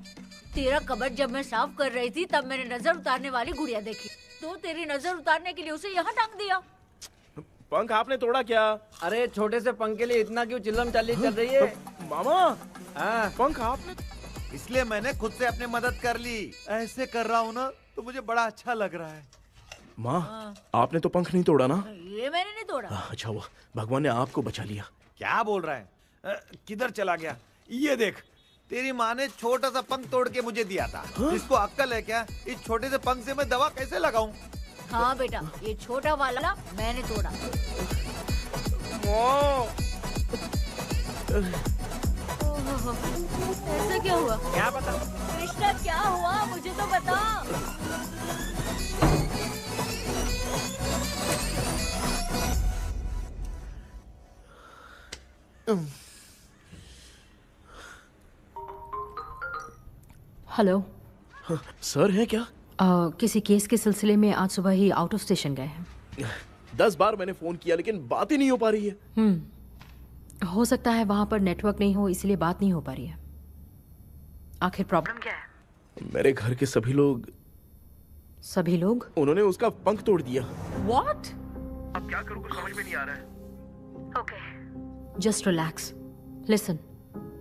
तेरा कबर्ड जब मैं साफ कर रही थी तब मैंने नजर उतारने वाली गुड़िया देखी, तो तेरी नजर उतारने के लिए उसे यहाँ टांग दिया। पंख आपने तोड़ा क्या? अरे छोटे से पंख के लिए इतना क्यों चिल्लम चाली चल रही है? मामा, पंख आपने? इसलिए मैंने खुद से अपनी मदद कर ली। ऐसे कर रहा हूँ ना तो मुझे बड़ा अच्छा लग रहा है। माँ, आपने तो पंख नहीं तोड़ा ना? ये मैंने नहीं तोड़ा। अच्छा हुआ भगवान ने आपको बचा लिया। क्या बोल रहा है? किधर चला गया? ये देख, तेरी माँ ने छोटा सा पंख तोड़ के मुझे दिया था। इसको अक्ल है क्या? इस छोटे से पंख से मैं दवा कैसे लगाऊं? हाँ बेटा, ये छोटा वाला मैंने तोड़ा। ऐसा क्या हुआ? क्या पता? कृष्णा क्या हुआ, मुझे तो बता। हेलो सर, है क्या? किसी केस के सिलसिले में आज सुबह ही आउट ऑफ स्टेशन गए हैं। 10 बार मैंने फोन किया लेकिन बात ही नहीं हो पा रही है। हो सकता है वहां पर नेटवर्क नहीं हो, इसलिए बात नहीं हो पा रही है। आखिर प्रॉब्लम क्या है? मेरे घर के सभी लोग। सभी लोग? उन्होंने उसका पंख तोड़ दिया। What? अब क्या करूं, कुछ समझ में नहीं आ रहा है। Okay. Just relax. Listen.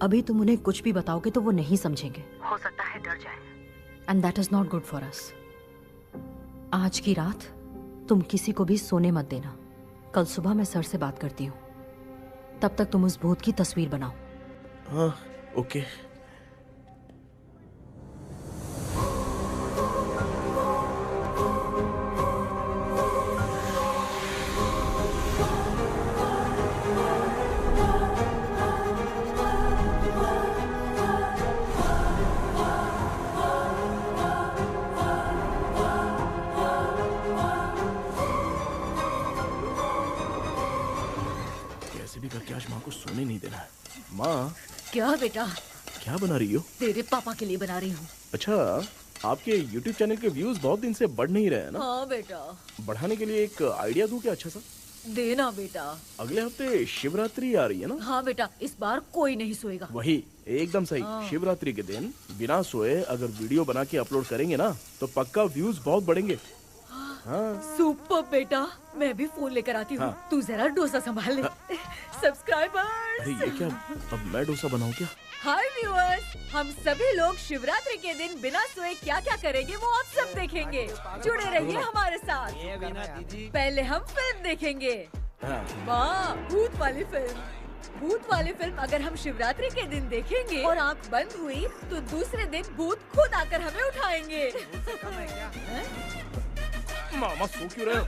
अभी तुम उन्हें कुछ भी बताओगे तो वो नहीं समझेंगे। हो सकता है डर जाए। And that is not good for us. आज की रात तुम किसी को भी सोने मत देना। कल सुबह मैं सर से बात करती हूँ। तब तक तुम उस भूत की तस्वीर बनाओ। हाँ, ओके। भी करके आज माँ को सोने नहीं देना है। माँ, क्या बेटा? क्या बना रही हो? तेरे पापा के लिए बना रही हूँ। अच्छा, आपके YouTube चैनल के व्यूज बहुत दिन से बढ़ नहीं रहे हैं ना? हाँ बेटा। बढ़ाने के लिए एक आइडिया दूं क्या अच्छा सा? देना बेटा। अगले हफ्ते शिवरात्रि आ रही है ना? हाँ बेटा, इस बार कोई नहीं सोएगा। वही, एकदम सही। हाँ। शिवरात्रि के दिन बिना सोए अगर वीडियो बना के अपलोड करेंगे ना तो पक्का व्यूज बहुत बढ़ेंगे। हाँ। सुपर बेटा, मैं भी फोन लेकर आती हूँ। हाँ। तू जरा डोसा संभाल ले। सब्सक्राइबर्स। अरे ये क्या? अब मैं डोसा बनाऊं क्या? हाय व्यूअर्स, हम सभी लोग शिवरात्रि के दिन बिना सोए क्या क्या करेंगे वो आप सब देखेंगे। जुड़े रहिए हमारे साथ। पहले हम फिल्म देखेंगे। वाह, भूत वाली फिल्म। भूत वाली फिल्म अगर हम शिवरात्रि के दिन देखेंगे और आंख बंद हुई तो दूसरे दिन भूत खुद आकर हमें उठाएंगे। मामा सो क्यों रहे हो?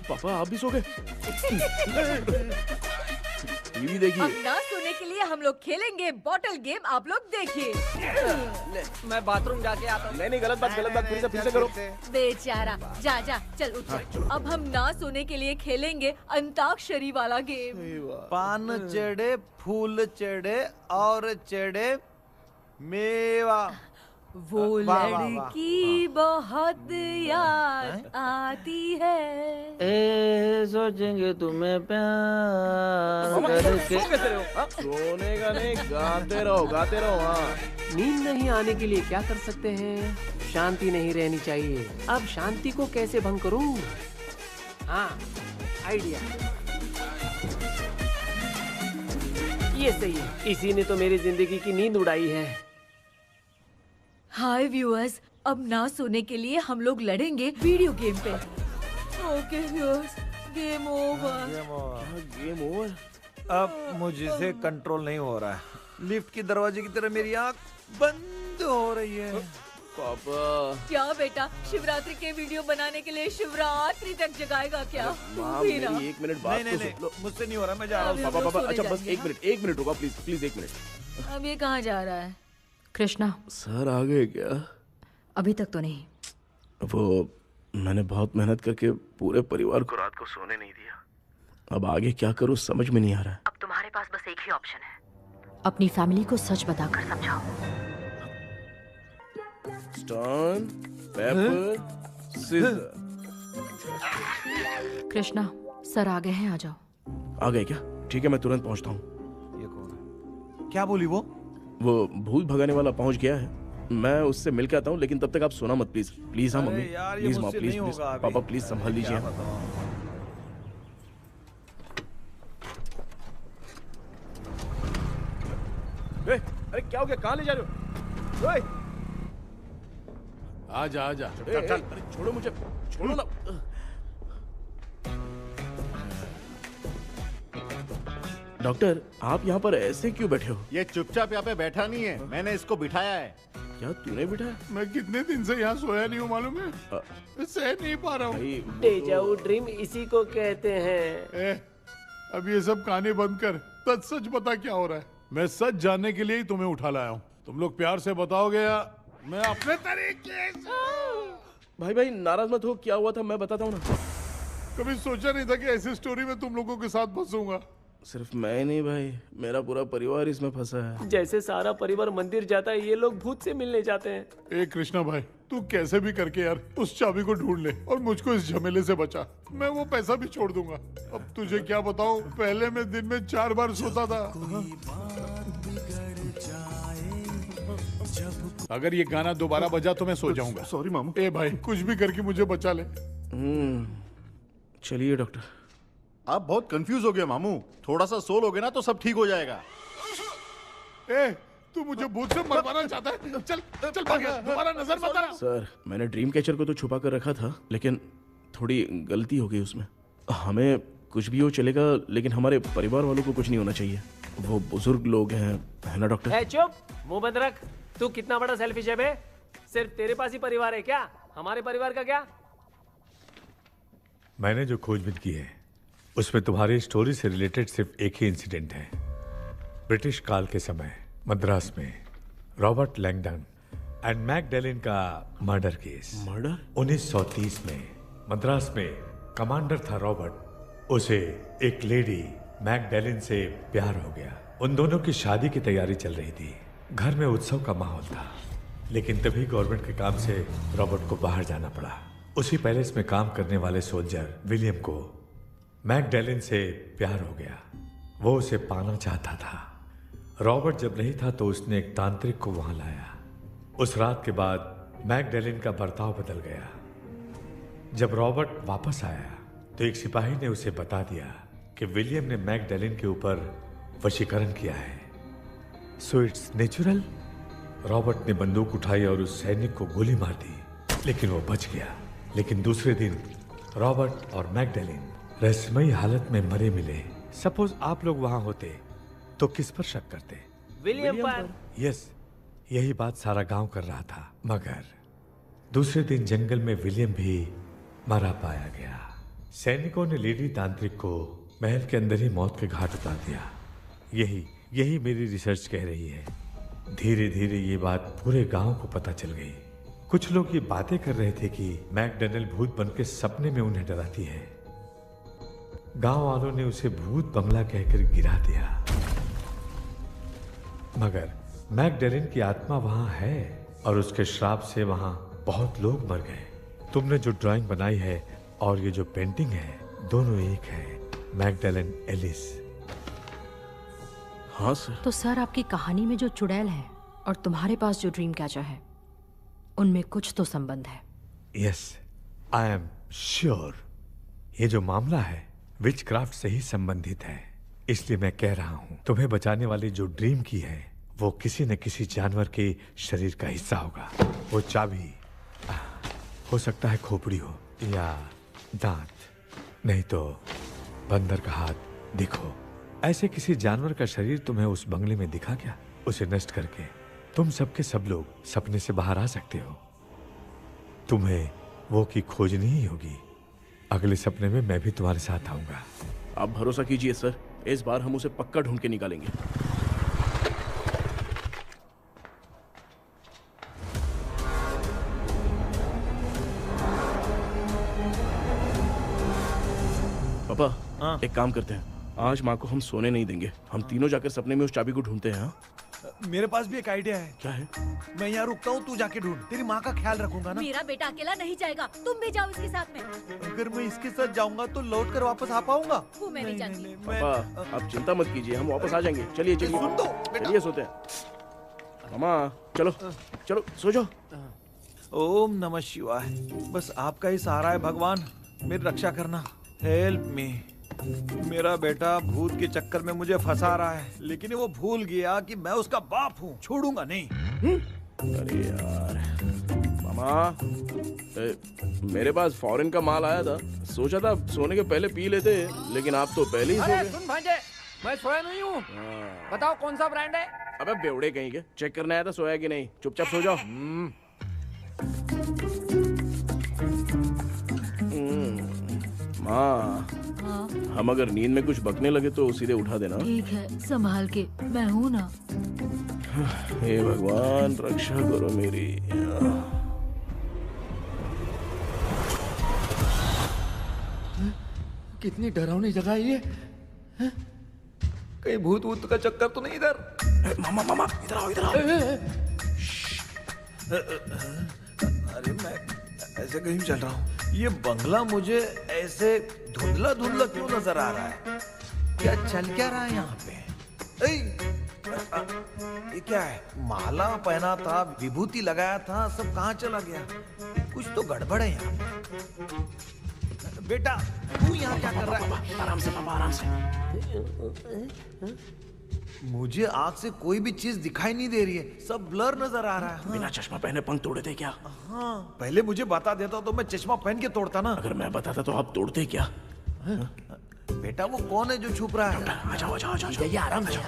पापा आप भी सो गए? टीवी देखिए। अब ना सोने के लिए हम लोग खेलेंगे बॉटल गेम, आप लोग देखिए। मैं बाथरूम जाके आता हूँ। नहीं गलत बात फिर से करो। बेचारा, जा जा चल उठ। अब हम ना सोने के लिए खेलेंगे अंताक्षरी वाला गेम। पान चढ़े, फूल चढ़े और चढ़े मेवा। वो वाह, वाह, वाह। लड़की बहुत याद आती है। सोचेंगे तुम्हें प्यार करके। सोने का नहीं, गाते रहो। हाँ, नींद नहीं आने के लिए क्या कर सकते हैं? शांति नहीं रहनी चाहिए। अब शांति को कैसे भंग करूं? हाँ, आइडिया। ये सही है। इसी ने तो मेरी जिंदगी की नींद उड़ाई है। हाय व्यूअर्स, अब ना सोने के लिए हम लोग लड़ेंगे वीडियो गेम पे। Okay viewers, game over. Game over. अब मुझसे कंट्रोल नहीं हो रहा है। लिफ्ट की दरवाजे की तरह मेरी आंख बंद हो रही है। पापा। क्या बेटा, शिवरात्रि के वीडियो बनाने के लिए शिवरात्रि तक जगाएगा क्या? माँ, मेरी 1 मिनट बात तो सुन लो। मुझसे नहीं हो रहा, मैं जा रहा हूँ। पापा अच्छा बस 1 मिनट होगा, प्लीज 1 मिनट। अब ये कहाँ जा रहा है? कृष्णा, सर आ गए क्या? अभी तक तो नहीं। वो मैंने बहुत मेहनत करके पूरे परिवार को रात को सोने नहीं दिया। अब आगे क्या करूं समझ में नहीं आ रहा है। अब तुम्हारे पास बस एक ही ऑप्शन है, अपनी फैमिली को सच बताकर समझाओ। Stone, paper, scissor. Krishna, sir आ गए हैं, आ जाओ। आ गए क्या? ठीक है, मैं तुरंत पहुंचता हूँ। ये कौन है? क्या बोली वो? वो भूत भगाने वाला पहुंच गया है। मैं उससे मिल के आता हूँ, लेकिन तब तक आप सोना मत प्लीज। हाँ मम्मी, प्लीज माँ, प्लीज पापा, प्लीज संभाल लीजिए। अरे क्या हो गया? कहाँ ले जा रहे हो? ओए! आजा। चल। अरे छोड़ो मुझे, छोड़ो ना। डॉक्टर, आप यहाँ पर ऐसे क्यों बैठे हो? ये चुपचाप यहाँ पे बैठा नहीं है, मैंने इसको बिठाया है। क्या तूने बिठाया? मैं कितने दिन से यहाँ सोया नहीं हूँ मालूम है? सह नहीं पा रहा हूँ। डेजाऊ ड्रीम इसी को कहते हैं। अब ये सब कहानी बंद कर, सच बता क्या हो रहा है। मैं सच जानने के लिए ही तुम्हें उठा लाया हूँ। तुम लोग प्यार से बताओगे या मैं अपने तरीके से? भाई नाराज मत हो, क्या हुआ था मैं बताता हूँ ना। कभी सोचा नहीं था कि ऐसी स्टोरी में तुम लोगों के साथ फंसूंगा। सिर्फ मैं नहीं भाई, मेरा पूरा परिवार इसमें फंसा है। जैसे सारा परिवार मंदिर जाता है, ये लोग भूत से मिलने जाते हैं। ए कृष्णा भाई, तू कैसे भी करके यार उस चाबी को ढूंढ ले और मुझको इस झमेले से बचा। मैं वो पैसा भी छोड़ दूंगा। अब तुझे क्या बताऊं, पहले मैं दिन में 4 बार सोता था। अगर ये गाना दोबारा बजा तो मैं सो जाऊंगा। सॉरी मामू। ए भाई, कुछ भी करके मुझे बचा ले। चलिए डॉक्टर। आप बहुत कंफ्यूज हो गए मामू, थोड़ा सा सो लोगे ना तो सब ठीक हो जाएगा। ए, तू मुझे भूत से मरवाना चाहता है? चल चल भाग, दोबारा नजर मत आना। सर मैंने ड्रीम कैचर को तो छुपा कर रखा था, लेकिन थोड़ी गलती हो गई उसमें। हमें कुछ भी हो चलेगा, लेकिन हमारे परिवार वालों को कुछ नहीं होना चाहिए। वो बुजुर्ग लोग हैं, है ना डॉक्टर? चुप, मुंह बंद रख। तू कितना बड़ा सेल्फिश है बे? सिर्फ तेरे पास ही परिवार है क्या? हमारे परिवार का क्या? मैंने जो खोजबीन की है उसमें तुम्हारी स्टोरी से रिलेटेड सिर्फ एक ही इंसिडेंट है। ब्रिटिश काल के समय मद्रास में रॉबर्ट लैंगडन एंड मैकडैलिन का मर्डर केस। मर्डर? 1930 में मद्रास में कमांडर था रॉबर्ट, उसे एक लेडी मैकडैलिन से प्यार हो गया। उन दोनों की शादी की तैयारी चल रही थी, घर में उत्सव का माहौल था, लेकिन तभी गवर्नमेंट के काम से रॉबर्ट को बाहर जाना पड़ा। उसी पैलेस में काम करने वाले सोल्जर विलियम को मैकडैलिन से प्यार हो गया, वो उसे पाना चाहता था। रॉबर्ट जब नहीं था तो उसने एक तांत्रिक को वहां लाया। उस रात के बाद मैकडैलिन का बर्ताव बदल गया। जब रॉबर्ट वापस आया तो एक सिपाही ने उसे बता दिया कि विलियम ने मैकडैलिन के ऊपर वशीकरण किया है। So it's natural. रॉबर्ट ने बंदूक उठाई और उस सैनिक को गोली मार दी, लेकिन वो बच गया। लेकिन दूसरे दिन रॉबर्ट और मैकडैलिन रहस्यमयी हालत में मरे मिले। सपोज आप लोग वहां होते तो किस पर शक करते? विलियम पर। यस, यही बात सारा गांव कर रहा था। मगर दूसरे दिन जंगल में विलियम भी मरा पाया गया। सैनिकों ने लेडी तांत्रिक को महल के अंदर ही मौत के घाट उतार दिया। यही मेरी रिसर्च कह रही है। धीरे धीरे ये बात पूरे गांव को पता चल गई। कुछ लोग ये बातें कर रहे थे कि मैकडैलिन भूत बनके सपने में उन्हें डराती है। गांव वालों ने उसे भूत बंगला कहकर गिरा दिया। मगर मैकडैलिन की आत्मा वहां है और उसके श्राप से वहां बहुत लोग मर गए। तुमने जो ड्राइंग बनाई है और ये जो पेंटिंग है, दोनों एक है। मैकडैलिन एलिस। हाँ सर। तो सर आपकी कहानी में जो चुड़ैल है और तुम्हारे पास जो ड्रीम कैचर है, उनमें कुछ तो संबंध है। यस, आई एम श्योर ये जो मामला है विचक्राफ्ट से ही संबंधित है। इसलिए मैं कह रहा हूं, तुम्हें बचाने वाली जो ड्रीम की है वो किसी न किसी जानवर के शरीर का हिस्सा होगा। वो चाबी हो सकता है खोपड़ी हो या दांत, नहीं तो बंदर का हाथ। देखो, ऐसे किसी जानवर का शरीर तुम्हें उस बंगले में दिखा क्या? उसे नष्ट करके तुम सबके सब लोग सपने से बाहर आ सकते हो। तुम्हें वो की खोजनी ही होगी। अगले सपने में मैं भी तुम्हारे साथ आऊंगा। आप भरोसा कीजिए सर, इस बार हम उसे पक्का ढूंढ के निकालेंगे। पापा, एक काम करते हैं, आज माँ को हम सोने नहीं देंगे। हम तीनों जाकर सपने में उस चाबी को ढूंढते हैं। मेरे पास भी एक आइडिया है। क्या है? मैं यहाँ रुकता हूँ, तू जाके ढूंढ। तेरी माँ का ख्याल रखूंगा ना। मेरा बेटा अकेला नहीं जाएगा, तुम भी जाओ इसके साथ में। अगर मैं इसके साथ जाऊंगा तो लौट कर वापस आ पाऊंगा? वो मैं नहीं जानती। पापा, आप चिंता मत कीजिए, हम वापस आ जाएंगे। चलिए चलिए सुन दो, चलिए सोते हैं। मामा चलो चलो सो जाओ। ओम नमः शिवाय। बस आपका ही सहारा है भगवान, मेरी रक्षा करना। Help me. मेरा बेटा भूत के चक्कर में मुझे फंसा रहा है, लेकिन वो भूल गया कि मैं उसका बाप हूँ। छोड़ूंगा नहीं। अरे यार मामा, मेरे पास फॉरेन का माल आया था, सोचा था सोने के पहले पी लेते, लेकिन आप तो पहले ही सो अरे गए। सुन भांजे, मैं सोया नहीं हूँ। बताओ कौन सा ब्रांड है? अबे बेवड़े कहीं के, चेक करने आया था सोया कि नहीं। चुपचाप सो जाओ। माँ, हम अगर नींद में कुछ बकने लगे तो सीधे उठा देना। ठीक है, संभाल के, मैं हूँ ना। हे भगवान, रक्षा करो मेरी। कितनी डरावनी जगह है ये। कहीं भूत वूत का चक्कर तो नहीं इधर? मामा मामा इधर आओ, इधर आओ। अरे मैं ऐसे कहीं चल रहा हूँ। ये बंगला मुझे ऐसे धुंधला धुंधला क्यों नजर आ रहा है? क्या चल क्या रहा है यहाँ पे? ये क्या है? माला पहना था, विभूति लगाया था, सब कहाँ चला गया? कुछ तो गड़बड़ है यहाँ पे। बेटा, तू यहाँ क्या कर रहा है? आराम से पापा, आराम से। मुझे आँख से कोई भी चीज दिखाई नहीं दे रही है, सब ब्लर नजर आ रहा है। बिना चश्मा पहने पंख तोड़े थे क्या? हाँ, पहले मुझे बता देता तो मैं चश्मा पहन के तोड़ता ना। अगर मैं बताता तो आप तोड़ते क्या? बेटा वो कौन है जो छुप रहा है? आ जाओ आ जाओ आ जाओ, आराम से।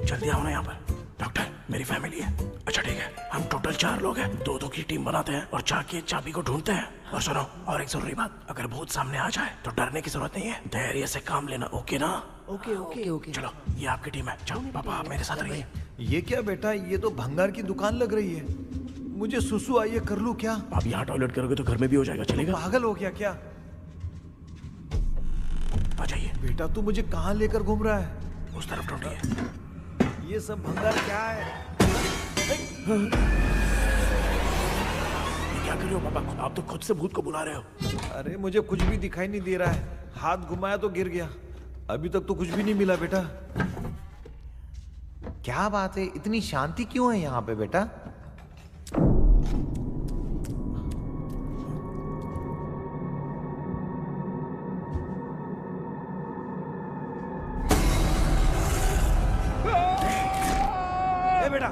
जल्दी आओ ना यहाँ पर। डॉक्टर, मेरी फैमिली है। अच्छा ठीक है, हम टोटल 4 लोग हैं, 2-2 की टीम बनाते हैं और जाके चाबी को ढूंढते हैं। और सुनो, और एक जरूरी बात, अगर भूत सामने आ जाए तो डरने की जरूरत नहीं है, धैर्य से काम लेना। ओके ना? Okay okay okay. चलो, ये आपकी टीम है। चलो पापा, आप मेरे साथ रहिए। ये क्या बेटा, ये तो भंगार की दुकान लग रही है। मुझे सुसु आई है, कर लूं क्या? आप यहाँ टॉयलेट करोगे तो घर में भी हो जाएगा, चलेगा? पागल हो गया क्या? आ जाइए। बेटा तू मुझे कहाँ लेकर घूम रहा है? उस तरफ ढूंढिए। ये सब भंगार क्या है? ये क्या कर रहे हो पापा? आप तो खुद से भूत को बुला रहे हो। अरे मुझे कुछ भी दिखाई नहीं दे रहा है, हाथ घुमाया तो गिर गया। अभी तक तो कुछ भी नहीं मिला बेटा। क्या बात है, इतनी शांति क्यों है यहाँ पे बेटा? ए बेटा,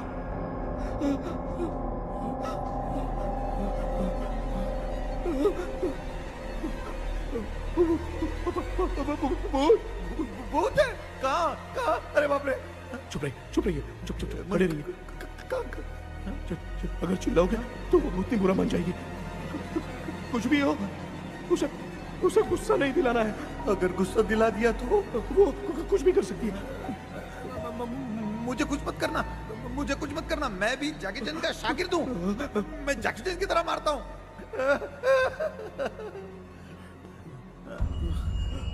भूत है? कहाँ? अरे बाप रे! चुप रहिए, चुप रहिए, चुप चुप चुप, खड़े रहिए। अगर चिल्लाओगे तो वो भूतनी बुरा मान जाएगी। कुछ भी हो, उसे गुस्सा नहीं दिलाना है। अगर गुस्सा दिला दिया तो वो कुछ भी कर सकती है। मुझे कुछ मत करना, मुझे कुछ मत करना। मैं भी जैकी चैन का शागिर्द हूँ, मैं जैकी चैन की तरह मारता हूँ।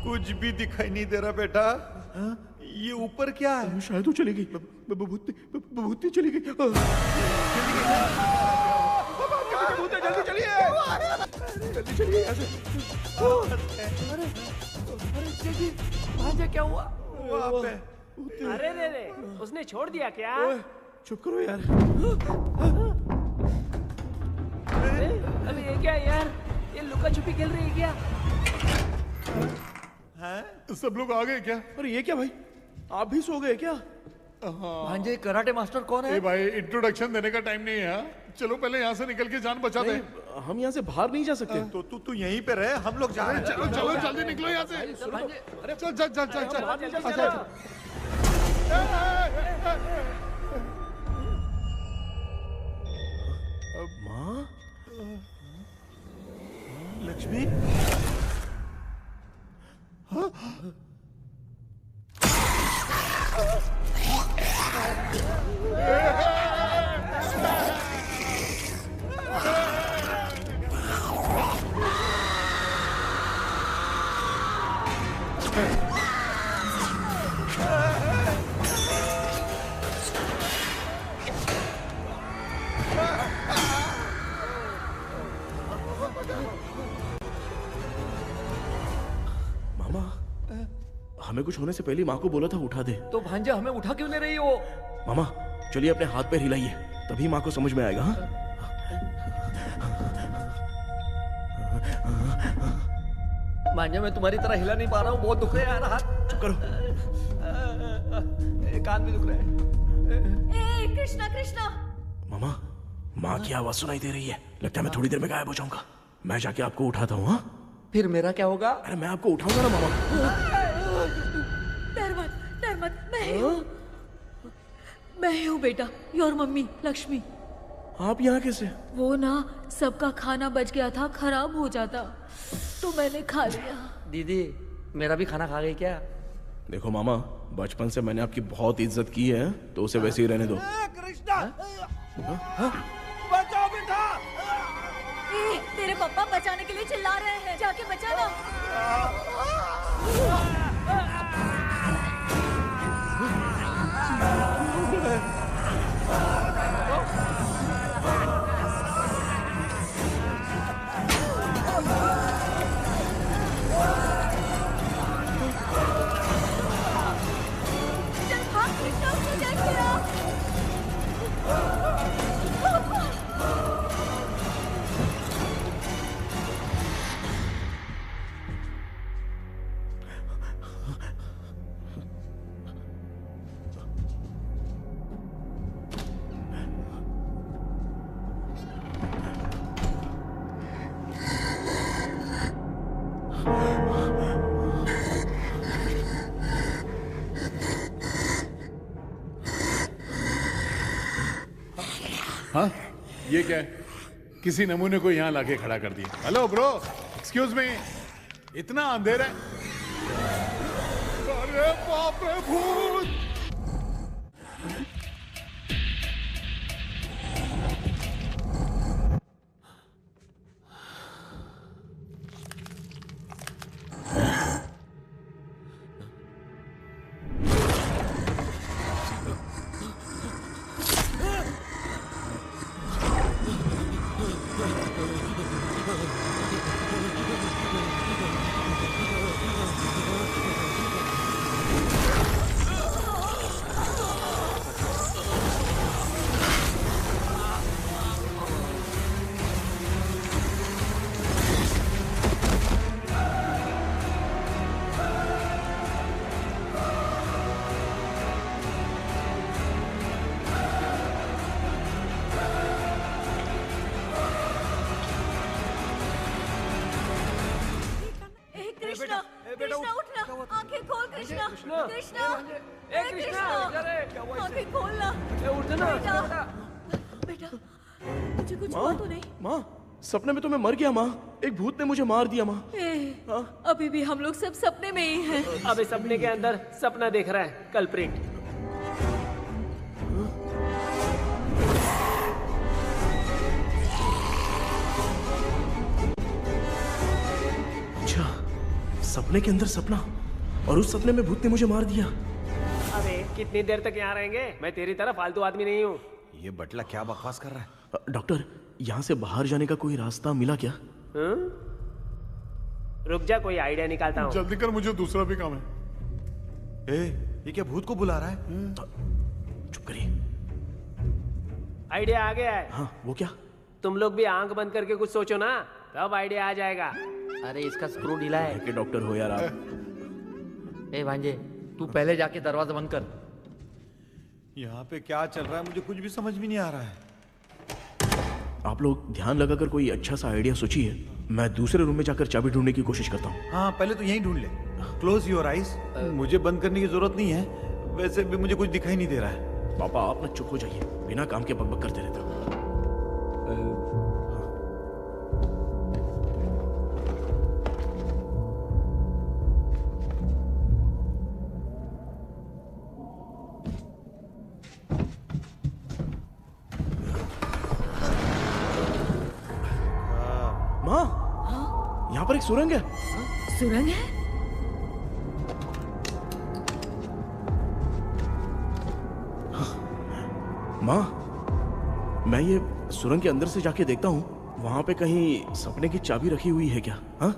कुछ भी दिखाई नहीं दे रहा बेटा। ये ऊपर क्या है? शायद वो चली गई, भूतनी चली गई। जल्दी चलिए, जल्दी चलिए यहाँ से। अरे भांजा क्या हुआ? वहाँ पे। अरे रे रे, उसने छोड़ दिया क्या? चुप करो यार। अरे ये क्या यार, ये लुका छुपी खेल रही है क्या? हैं? सब लोग आ गए क्या? अरे ये क्या भाई, आप भी सो गए क्या? भांजे, कराटे मास्टर कौन है? ए भाई, इंट्रोडक्शन देने का टाइम नहीं है। चलो पहले यहाँ से निकल के जान बचा दे। हम यहाँ से बाहर नहीं जा सकते। तो तू यहीं पे रहे, हम लोग जा रहे हैं। चलो चलो जल्दी निकलो यहाँ से। अरे चल चल चल चल चल। माँ, लक्ष्मी, मामा, हमें कुछ होने से पहले माँ को बोला था उठा दे। तो भांजा हमें उठा क्यों नहीं रही हो? मामा चलिए अपने हाथ पैर हिलाइए, तभी माँ को समझ में आएगा। हाँ? भांजा, मैं तुम्हारी तरह हिला नहीं पा रहा हूँ, बहुत दुख रहा है यार हाथ। चुप करो। कान भी दुख रहे हैं। ए कृष्णा कृष्णा! मामा, माँ की आवाज सुनाई दे रही है, लगता है मैं थोड़ी देर में गायब हो जाऊंगा। मैं जाके आपको उठाता हूँ। हाँ, फिर मेरा क्या होगा? अरे मैं आपको उठाऊंगा ना मामा। डर मत, मैं हूँ बेटा, योर मम्मी लक्ष्मी। आप यहाँ कैसे? वो ना सबका खाना बच गया था, खराब हो जाता तो मैंने खा लिया। दीदी, मेरा भी खाना खा गई क्या? देखो मामा, बचपन से मैंने आपकी बहुत इज्जत की है, तो उसे वैसे ही रहने दो। कृष्णा, बचाओ बेटा! तेरे पापा बचाने के लिए चिल्ला रहे हैं, जाके बचा लो। चल भाग कृष्णा, उसने देख लिया। हाँ, ये क्या है? किसी नमूने को यहाँ लाके खड़ा कर दिया। हेलो ब्रो, एक्सक्यूज मी, इतना अंधेरा है। अरे बाप रे, भूत! कृष्णा, कृष्णा उठना, आंखें खोल कृष्णा, कृष्णा, ए कृष्णा, आंखें खोलना, बेटा, मुझे कुछ हुआ तो नहीं? माँ, सपने में तो मैं मर गया माँ, एक भूत ने मुझे मार दिया माँ। अभी भी हम लोग सब सपने में ही हैं। अबे सपने के अंदर सपना देख रहा है कल्प्रिट। सपने के अंदर सपना, और उस सपने में भूत ने मुझे मार दिया। अबे कितनी देर तक यहाँ रहेंगे? मैं तेरी तरह फालतू आदमी नहीं हूँ। ये बटला क्या बकवास कर रहा है? डॉक्टर, यहाँ से बाहर जाने का कोई रास्ता मिला क्या? रुक जा, कोई आइडिया निकालता हूँ। जल्दी कर, मुझे दूसरा भी काम है। ये क्या भूत को बुला रहा है? चुप करिए। आइडिया आ गया है। हाँ, वो क्या? तुम लोग भी आंख बंद करके कुछ सोचो ना, तब आइडिया आ जाएगा। अरे इसका स्क्रू ढीला है। कि डॉक्टर हो यार आप। ए भांजे, तू पहले जाके दरवाजा बंद कर। यहाँ पे क्या चल रहा है मुझे कुछ भी समझ में नहीं आ रहा है। आप लोग ध्यान लगाकर कोई अच्छा सा आइडिया सोचिए, मैं दूसरे रूम में जाकर चाबी ढूंढने की कोशिश करता हूँ। हाँ, पहले तो यहीं ढूंढ ले। Close your eyes. मुझे बंद करने की जरूरत नहीं है, वैसे भी मुझे कुछ दिखाई नहीं दे रहा है। पापा, आप ना चुप हो जाइए, बिना काम के बकबक करते रहते हो। माँ, यहाँ पर एक सुरंग है। सुरंग है? माँ, मैं ये सुरंग के अंदर से जाके देखता हूँ, वहाँ पे कहीं सपने की चाबी रखी हुई है क्या? हाँ?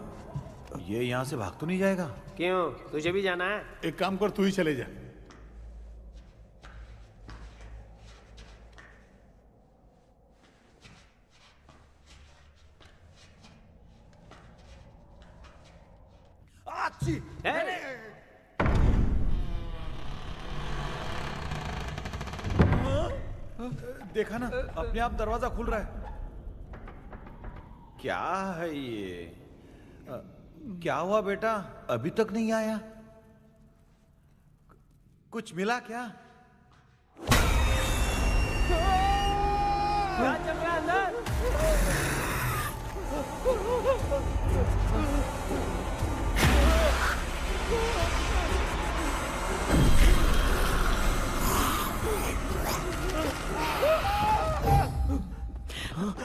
ये यहाँ से भाग तो नहीं जाएगा? क्यों, तुझे भी जाना है? एक काम कर, तू ही चले जा। देखा ना, अपने आप दरवाजा खुल रहा है। क्या है ये? क्या हुआ बेटा, अभी तक नहीं आया? कुछ मिला क्या? क्या चल रहा है अंदर?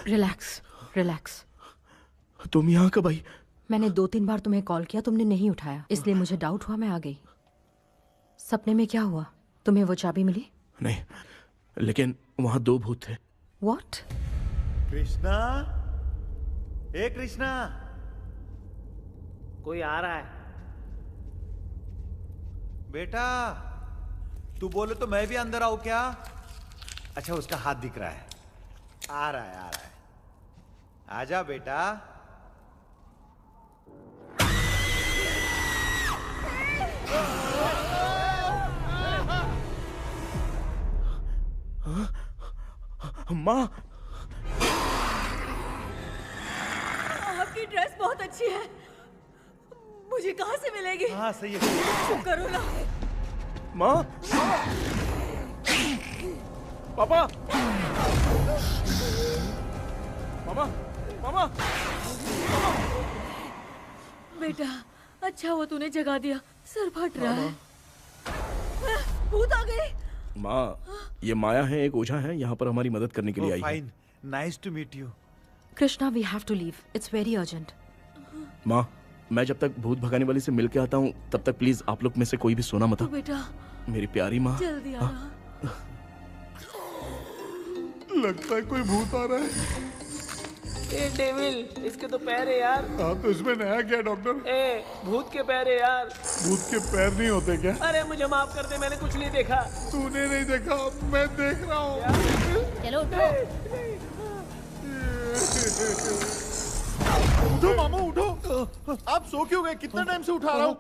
Relax, relax. तुम यहाँ कब आई? मैंने 2-3 बार तुम्हें कॉल किया, तुमने नहीं उठाया, इसलिए मुझे डाउट हुआ, मैं आ गई। सपने में क्या हुआ? तुम्हें वो चाबी मिली? नहीं, लेकिन वहाँ 2 भूत थे। What? कृष्णा, ए कृष्णा, कोई आ रहा है। बेटा, तू बोले तो मैं भी अंदर आऊं क्या? अच्छा, उसका हाथ दिख रहा है। आ रहा है, आ रहा है। आजा बेटा। माँ, आपकी ड्रेस बहुत अच्छी है, मुझे कहाँ से मिलेगी? हाँ सही है। चुप करो ना। माँ, पापा। मामा मामा बेटा अच्छा हुआ तूने जगा दिया, सर फट रहा है। भूत आ गए। माँ ये माया है, एक ओझा है, यहाँ पर हमारी मदद करने के लिए आई है। Fine, nice to meet you. Krishna we have to leave, it's very urgent. माँ मैं जब तक भूत भगाने वाली से मिल के आता हूँ तब तक प्लीज आप लोग में से कोई भी सोना मत। बेटा मेरी प्यारी माँ। जल्दी आना। लगता है कोई भूत आ रहा है। ए डेविल, इसके तो पैर है यार। हाँ तो इसमें नया क्या डॉक्टर? ए भूत के पैर है यार। भूत के पैर नहीं होते क्या? अरे मुझे माफ कर दे, मैंने कुछ नहीं देखा। तूने नहीं देखा, मैं देख रहा हूँ। चलो उठो। उठो मामू उठो। आप सो क्यों गए? कितना टाइम से उठा रहा हूँ।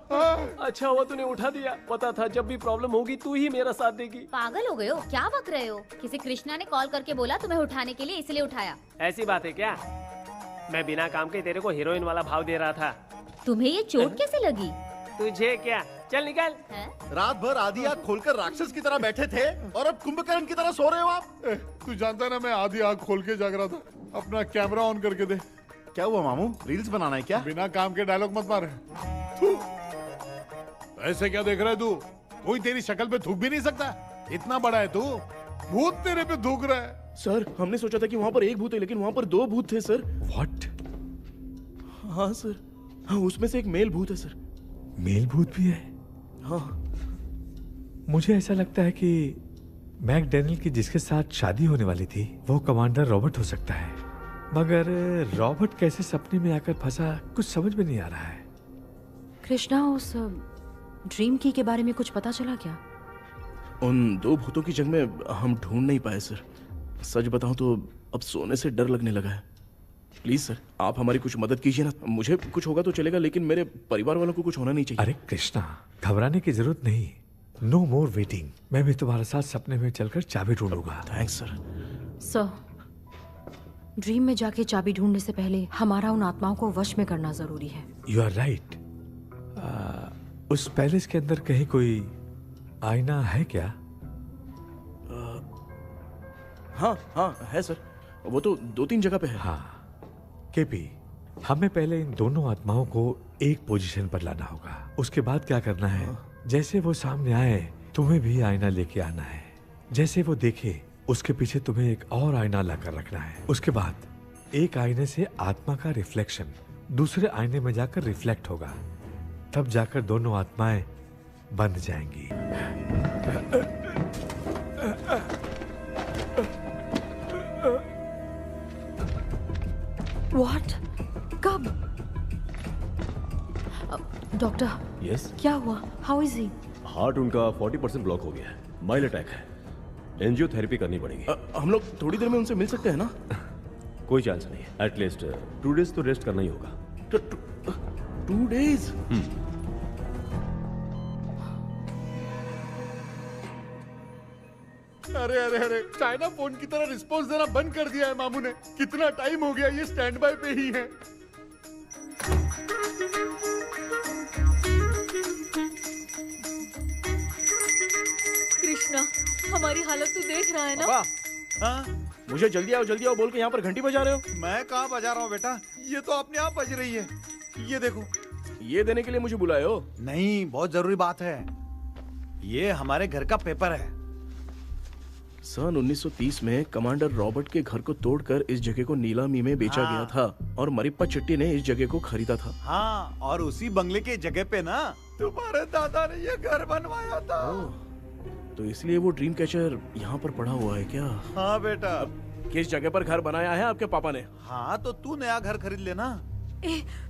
अच्छा हुआ तूने उठा दिया, पता था जब भी प्रॉब्लम होगी तू ही मेरा साथ देगी। पागल हो गए हो क्या? बक रहे हो? किसी कृष्णा ने कॉल करके बोला तुम्हें उठाने के लिए, इसलिए उठाया। ऐसी बात है क्या? मैं बिना काम के तेरे को हीरोइन वाला भाव दे रहा था। तुम्हें ये चोट कैसे लगी? तुझे क्या, चल निकल। रात भर आधी आँख खोलकर राक्षस की तरह बैठे थे और अब कुंभकर्ण की तरह सो रहे हो आप। तू जानता है ना मैं आधी आँख खोल के जाग रहा था। अपना कैमरा ऑन करके दे। क्या हुआ मामू, रील्स बनाना है क्या? बिना काम के डायलॉग मत मार। ऐसे क्या देख रहा है तू? कोई तेरी शक्ल पे थूक भी नहीं सकता, इतना बड़ा है तू। भूत तेरे पे थूक रहा है। सर हमने सोचा था कि वहाँ पर एक भूत है लेकिन वहाँ पर दो भूत थे सर। व्हाट? हाँ सर, हाँ उसमें से एक मेल भूत है सर। मेल भूत भी है? हाँ। मुझे ऐसा लगता है कि मैकडैनियल की जिसके साथ शादी होने वाली थी वो कमांडर रॉबर्ट हो सकता है, मगर रॉबर्ट कैसे सपने में आकर फंसा कुछ समझ में नहीं आ रहा है। कृष्णा उस ड्रीम की के बारे में कुछ पता चला क्या? उन दो भूतों की जंग में हम ढूंढ नहीं पाए सर। सच बताऊं तो अब सोने से डर लगने लगा है। प्लीज सर आप हमारी कुछ मदद कीजिए ना। मुझे कुछ होगा तो चलेगा लेकिन मेरे परिवार वालों को कुछ होना नहीं चाहिए। अरे कृष्णा घबराने की जरूरत नहीं, नो मोर वेटिंग। मैं भी तुम्हारे साथ सपने में चलकर चाबी ढूंढूंगा। Thanks sir. सर ड्रीम में जाके चाबी ढूंढने से पहले हमारा उन आत्माओं को वश में करना जरूरी है। You are right. उस पैलेस के अंदर कहीं कोई आईना है क्या? हाँ हाँ है सर, वो तो 2-3 जगह पे है। हाँ केपी, हमें पहले इन दोनों आत्माओं को एक पोजीशन पर लाना होगा। उसके बाद क्या करना है, जैसे वो सामने आए तुम्हें भी आईना लेके आना है। जैसे वो देखे उसके पीछे तुम्हें एक और आईना लाकर रखना है। उसके बाद एक आईने से आत्मा का रिफ्लेक्शन दूसरे आईने में जाकर रिफ्लेक्ट होगा, तब जाकर दोनों आत्माएं बंध जाएंगी। What? कब? डॉक्टर यस क्या हुआ? How is he? हार्ट उनका 40% ब्लॉक हो गया है, माइल्ड अटैक है, एंजियोथेरेपी करनी पड़ेगी। हम लोग थोड़ी देर में उनसे मिल सकते हैं ना? कोई चांस नहीं है, एटलीस्ट 2 डेज तो रेस्ट करना ही होगा। 2 डेज? अरे अरे अरे, चाइना फोन की तरह रिस्पॉन्स देना बंद कर दिया है मामू ने। कितना टाइम हो गया ये स्टैंड बाय पे ही है। कृष्णा हमारी हालत तू देख रहा है ना? हाँ? मुझे जल्दी आओ बोल के यहाँ पर घंटी बजा रहे हो। मैं कहाँ बजा रहा हूँ बेटा, ये तो अपने आप बज रही है। ये देखो। ये देने के लिए मुझे बुलाए हो? नहीं, बहुत जरूरी बात है। ये हमारे घर का पेपर है। सन 1930 में कमांडर रॉबर्ट के घर को तोड़कर इस जगह को नीलामी में बेचा गया था और मरिप्पा चिट्टी ने इस जगह को खरीदा था। हाँ, और उसी बंगले के जगह पे ना तुम्हारे दादा ने ये घर बनवाया था। तो इसलिए वो ड्रीम कैचर यहाँ पर पड़ा हुआ है क्या? हाँ बेटा। किस जगह पर घर बनाया है आपके पापा ने? हाँ तो तू नया घर खरीद लेना।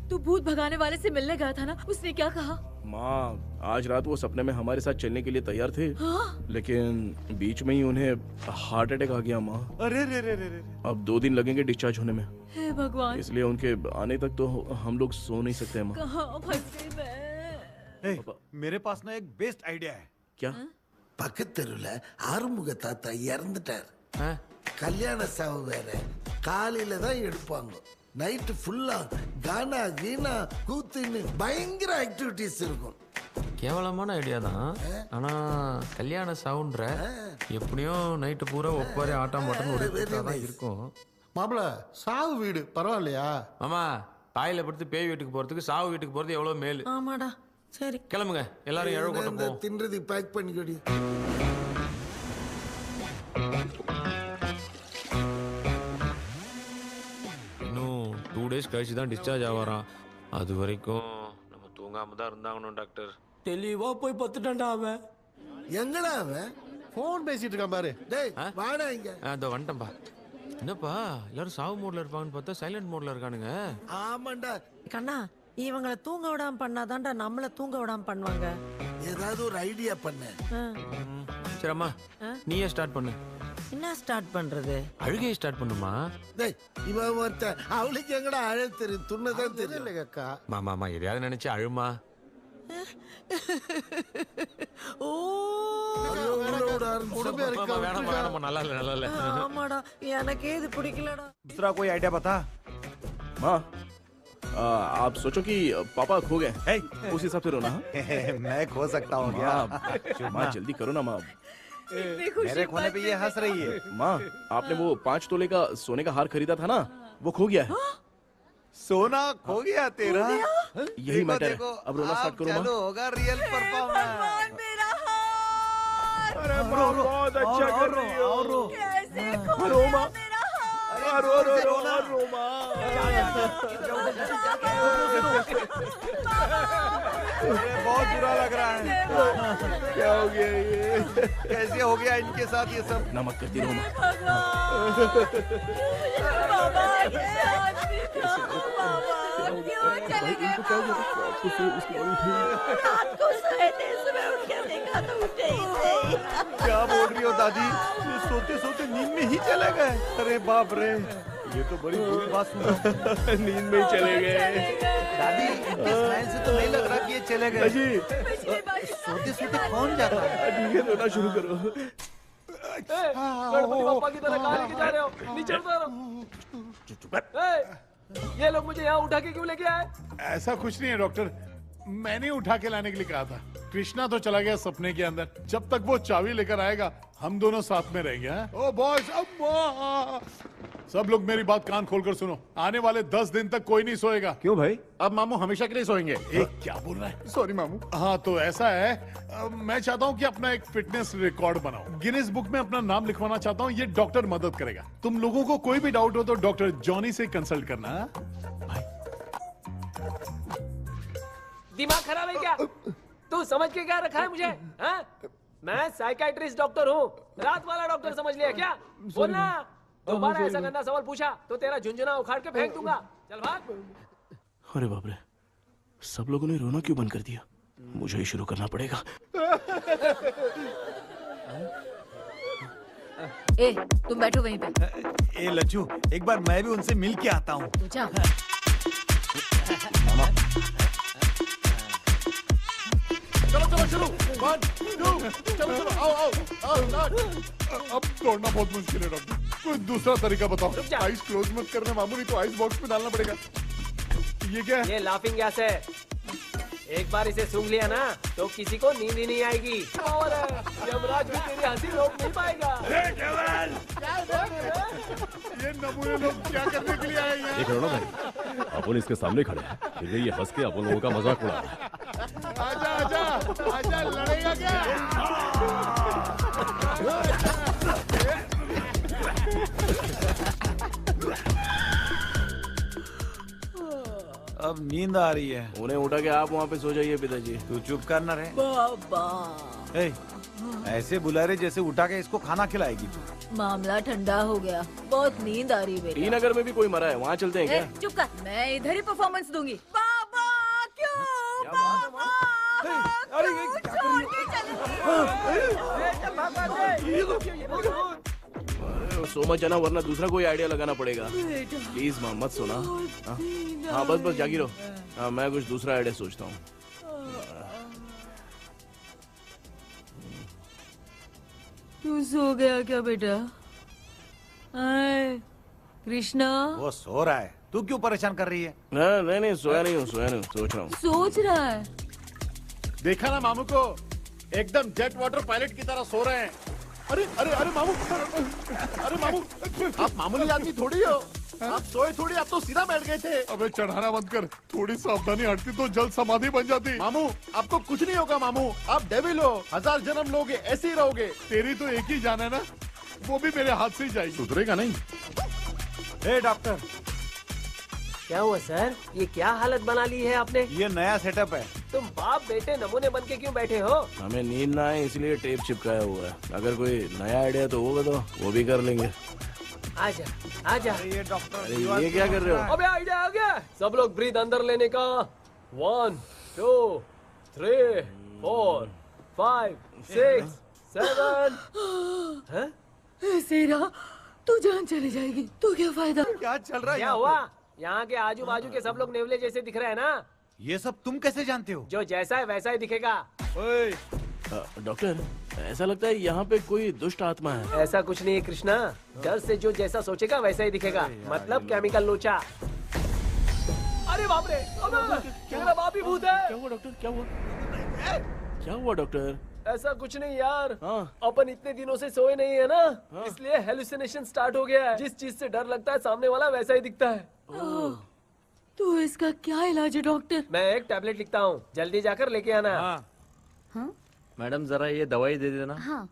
तू भूत भगाने वाले से मिलने गया था ना, उसने क्या कहा? माँ आज रात वो सपने में हमारे साथ चलने के लिए तैयार थे। हाँ? लेकिन बीच में ही उन्हें हार्ट अटैक आ गया माँ। अरे रे रे रे रे। अब 2 दिन लगेंगे डिस्चार्ज होने में। हे भगवान। इसलिए उनके आने तक तो हम लोग सो नहीं सकते माँ। कहाँ फंस गई मैं? मेरे पास ना एक बेस्ट आइडिया है। क्या? பக்கத்தெருல ஆறுமுக தாத்தா இறந்துட்டார். கல்யாண சாவு வேற. காலையில தான் எடுப்பாங்க. நைட் ஃபுல்லா கானா கீனா கூத்துன்னு பயங்கர ஆக்டிவிட்டிஸ் இருக்கும். கேவலமான ஐடியா தான், ஆனா கல்யாண சவுண்ட்ற எப்படியும் நைட்டு பூரா ஒப்பாரி ஆட்டம் போட்டோன்னு ஒரு தான் இருக்கும். மாப்பிள சாவு வீடு பரவாயில்லையா? மாமா பாயில படுத்து பேய் வீட்டுக்கு போறதுக்கு சாவு வீட்டுக்கு போறது எவ்வளவு மேல். ஆமாடா. சரி கிளம்புங்க எல்லாரும் எழவு கொட்ட போவோம். தின்றதி பேக் பண்ணிக்கடி. இன்னும் 2 days கழிச்சு தான் டிஸ்சார்ஜ் ஆவாராம். அது வரைக்கும் நம்ம தூங்காம தான் இருந்தாங்கணும் டாக்டர். தெளிவா போய் பத்துட்டான்டா அவன். எங்கடா அவன்? போன் பேசிட்டு இருக்கான் பாரு. டேய் வாடா இங்க. அதோ வந்துட்டேன்பா. என்னப்பா எல்லாரும் சாவு மோட்ல இருப்பாங்கன்னு பார்த்தா சைலண்ட் மோட்ல இருக்கானுங்க. ஆமாண்டா. கண்ணா இவங்கள தூங்க விடாம பண்ணாதான்டா நம்மள தூங்க விடாம பண்ணுவாங்க. ஏதாவது ஒரு ஐடியா பண்ணு. சரி அம்மா நீயே ஸ்டார்ட் பண்ணு. என்ன ஸ்டார்ட் பண்றது? அழுகையை ஸ்டார்ட் பண்ணுமா? டேய் இவன் ஒருத்த அவளுக்கு எங்கடா அழ தெரியும்? துண்ணதான் தெரியல அக்கா. மாமா எதையாவது நினைச்சு அழுமா. ஓ நல்லா இல்ல நல்லா இல்ல. ஆமாடா எனக்கே இது பிடிக்கலடா. दूसरा कोई आइडिया बता। माँ आप सोचो कि पापा खो गए, उस हिसाब से रोना। मैं खो सकता हूँ क्या? माँ जल्दी करो ना माँ। मेरे खोने पे ये हंस रही है। माँ आपने वो 5 तोले का सोने का हार खरीदा था ना, वो खो गया है। सोना खो गया तेरा? यही मैटर है। अब रोना स्टार्ट करो माँ। होगा रियल परफॉर्मेंस। मेरा हार। अरे माँ बहुत अच्छा कर रही हो। कैसे खो रो गया माँ। मेरा हार? रो रो रो रो माँ। बहुत बुरा लग रहा है। क्या हो गया ये? कैसे हो गया इनके साथ ये सब? नमक करती रहो माँ। बाबा ये आदमी था। बाबा क्यों चले गए? रात को सोए थे, सुबह उठ के देखा तो उठे ही नहीं। क्या बोल रही हो दादी? ये सोते सोते नींद में ही चले गए? अरे बाप रे, ये तो बड़ी बुरी बात सुना। नींद में ही चले गए। दादी इनके स्माइल से तो नहीं लग रहा कि ये चले गए। सोते सोते कौन जाता है? ठीक है रोना शुरू करो। गणपति बप्पा की तरह कहाँ लेके जा रहे हो? नीचे उतारो। ये लोग मुझे यहाँ उठा के क्यों लेके आए? ऐसा कुछ नहीं है डॉक्टर, मैंने उठा के लाने के लिए कहा था। कृष्णा तो चला गया सपने के अंदर, जब तक वो चाबी लेकर आएगा हम दोनों साथ में रहेंगे। ओ बॉयज, सब लोग मेरी बात कान खोलकर सुनो, आने वाले 10 दिन तक कोई नहीं सोएगा। क्यों भाई? अब मामू हमेशा के लिए सोएंगे। क्या बोल रहा है? सॉरी मामू। हाँ तो ऐसा है, मैं चाहता हूँ कि अपना एक फिटनेस रिकॉर्ड बनाओ, गिनीज बुक में अपना नाम लिखवाना चाहता हूँ। ये डॉक्टर मदद करेगा। तुम लोगों को कोई भी डाउट हो तो डॉक्टर जॉनी से कंसल्ट करना। दिमाग खराब है क्या? तू समझ के क्या रखा है मुझे? हाँ? मैं साइकाइट्रिस्ट डॉक्टर हूँ, रात वाला डॉक्टर समझ लिया क्या? बोलना। दोबारा ऐसा गंदा सवाल पूछा तो तेरा झुंझुना उखाड़ के फेंक दूंगा। चल भाग। अरे बाप रे, सब लोगों ने रोना क्यों बंद कर दिया? मुझे ही शुरू करना पड़ेगा। ए तुम बैठो वहीं पे। ए लज्जू, एक बार मैं भी उनसे मिल के आता हूँ। जा। चलो चलो शुरू। 1 2 चलो चलो आओ आओ आओ स्टार्ट। अब तोड़ना बहुत मुश्किल है डॉक्टर, कोई दूसरा तरीका बताओ। आइस क्लोज मत करना मामू, नहीं तो आइस बॉक्स में डालना पड़ेगा। ये क्या है? ये लाफिंग गैस है, एक बार इसे सूंघ लिया ना तो किसी को नींद ही नहीं आएगी। और यमराज भी तेरी हंसी रोक नहीं पाएगा। ये नमूने लोग क्या करने के लिए आए हैं? देख रहे हो ना भाई, अपन इसके सामने खड़े हैं, फिर भी ये हंस के अपन लोगों का मजाक उड़ा रहा है। आजा आजा आजा, लड़ेगा क्या? अब नींद आ रही है। उन्हें उठा के आप वहाँ पे सो जाइए पिताजी। तू चुप करना रे। बाबा ऐसे बुला रहे जैसे उठा के इसको खाना खिलाएगी तू। मामला ठंडा हो गया, बहुत नींद आ रही है बेटा। नगर में भी कोई मरा है, वहाँ चलते हैं क्या? चुप कर, मैं इधर ही परफॉर्मेंस दूंगी। बाबा क्यों? बाबा अरे ये क्या कर रही हो? सो मत जाना वरना दूसरा कोई आइडिया लगाना पड़ेगा। प्लीज माँ मत सोना। हाँ बस बस जागी रहो। हाँ मैं कुछ दूसरा आइडिया सोचता हूँ। तू सो गया क्या बेटा? कृष्णा वो सो रहा है, तू क्यों परेशान कर रही है? नहीं नहीं सोया नहीं हूँ, सोच रहा हूँ। सोच रहा है। देखा ना मामू को, एकदम जेट वाटर पायलट की तरह सो रहे हैं। अरे अरे अरे मामू, अरे मामू, आप मामूली आदमी थोड़ी हो, आप सोए थोड़ी, आप तो सीधा बैठ गए थे। अबे चढ़ाना बंद कर, थोड़ी सावधानी हटती तो जल्द समाधि बन जाती। मामू आपको कुछ नहीं होगा मामू, आप डेविल हो, 1000 जन्म लोगे ऐसे ही रहोगे। तेरी तो एक ही जान है ना, वो भी मेरे हाथ से ही जाएगी। सुधरेगा नहीं। ए डॉक्टर, क्या हुआ सर? ये क्या हालत बना ली है आपने? ये नया सेटअप है। तुम बाप बेटे नमूने बन के क्यों बैठे हो? हमें नींद ना आए इसलिए टेप चिपकाया हुआ है। अगर कोई नया आइडिया तो होगा तो वो भी कर लेंगे। आजा आजा। ये डॉक्टर, अरे ये क्या कर रहे हो? अबे आइडिया आ गया। सब लोग ब्रीथ अंदर लेने का। 1 2 3 4 5 6 7। सेरा, तू जान चली जाएगी तो क्या फायदा? क्या चल रहा है? क्या हुआ? यहाँ के आजू बाजू के सब लोग नेवले जैसे दिख रहे हैं ना? ये सब तुम कैसे जानते हो? जो जैसा है वैसा ही दिखेगा। डॉक्टर, ऐसा लगता है यहाँ पे कोई दुष्ट आत्मा है। ऐसा कुछ नहीं है कृष्णा, डर से जो जैसा सोचेगा वैसा ही दिखेगा। मतलब केमिकल लोचा। अरे बाप रे, मेरा बाप ही भूत है। क्या हुआ डॉक्टर? क्या हुआ? क्या हुआ डॉक्टर? ऐसा कुछ नहीं यार, अपन इतने दिनों से सोए नहीं है ना, इसलिए हेलुसिनेशन स्टार्ट हो गया है। जिस चीज से डर लगता है सामने वाला वैसा ही दिखता है। तो इसका क्या इलाज है डॉक्टर? मैं एक टैबलेट लिखता हूँ, जल्दी जाकर लेके आना। हाँ। मैडम जरा ये दवाई दे देना। हाँ।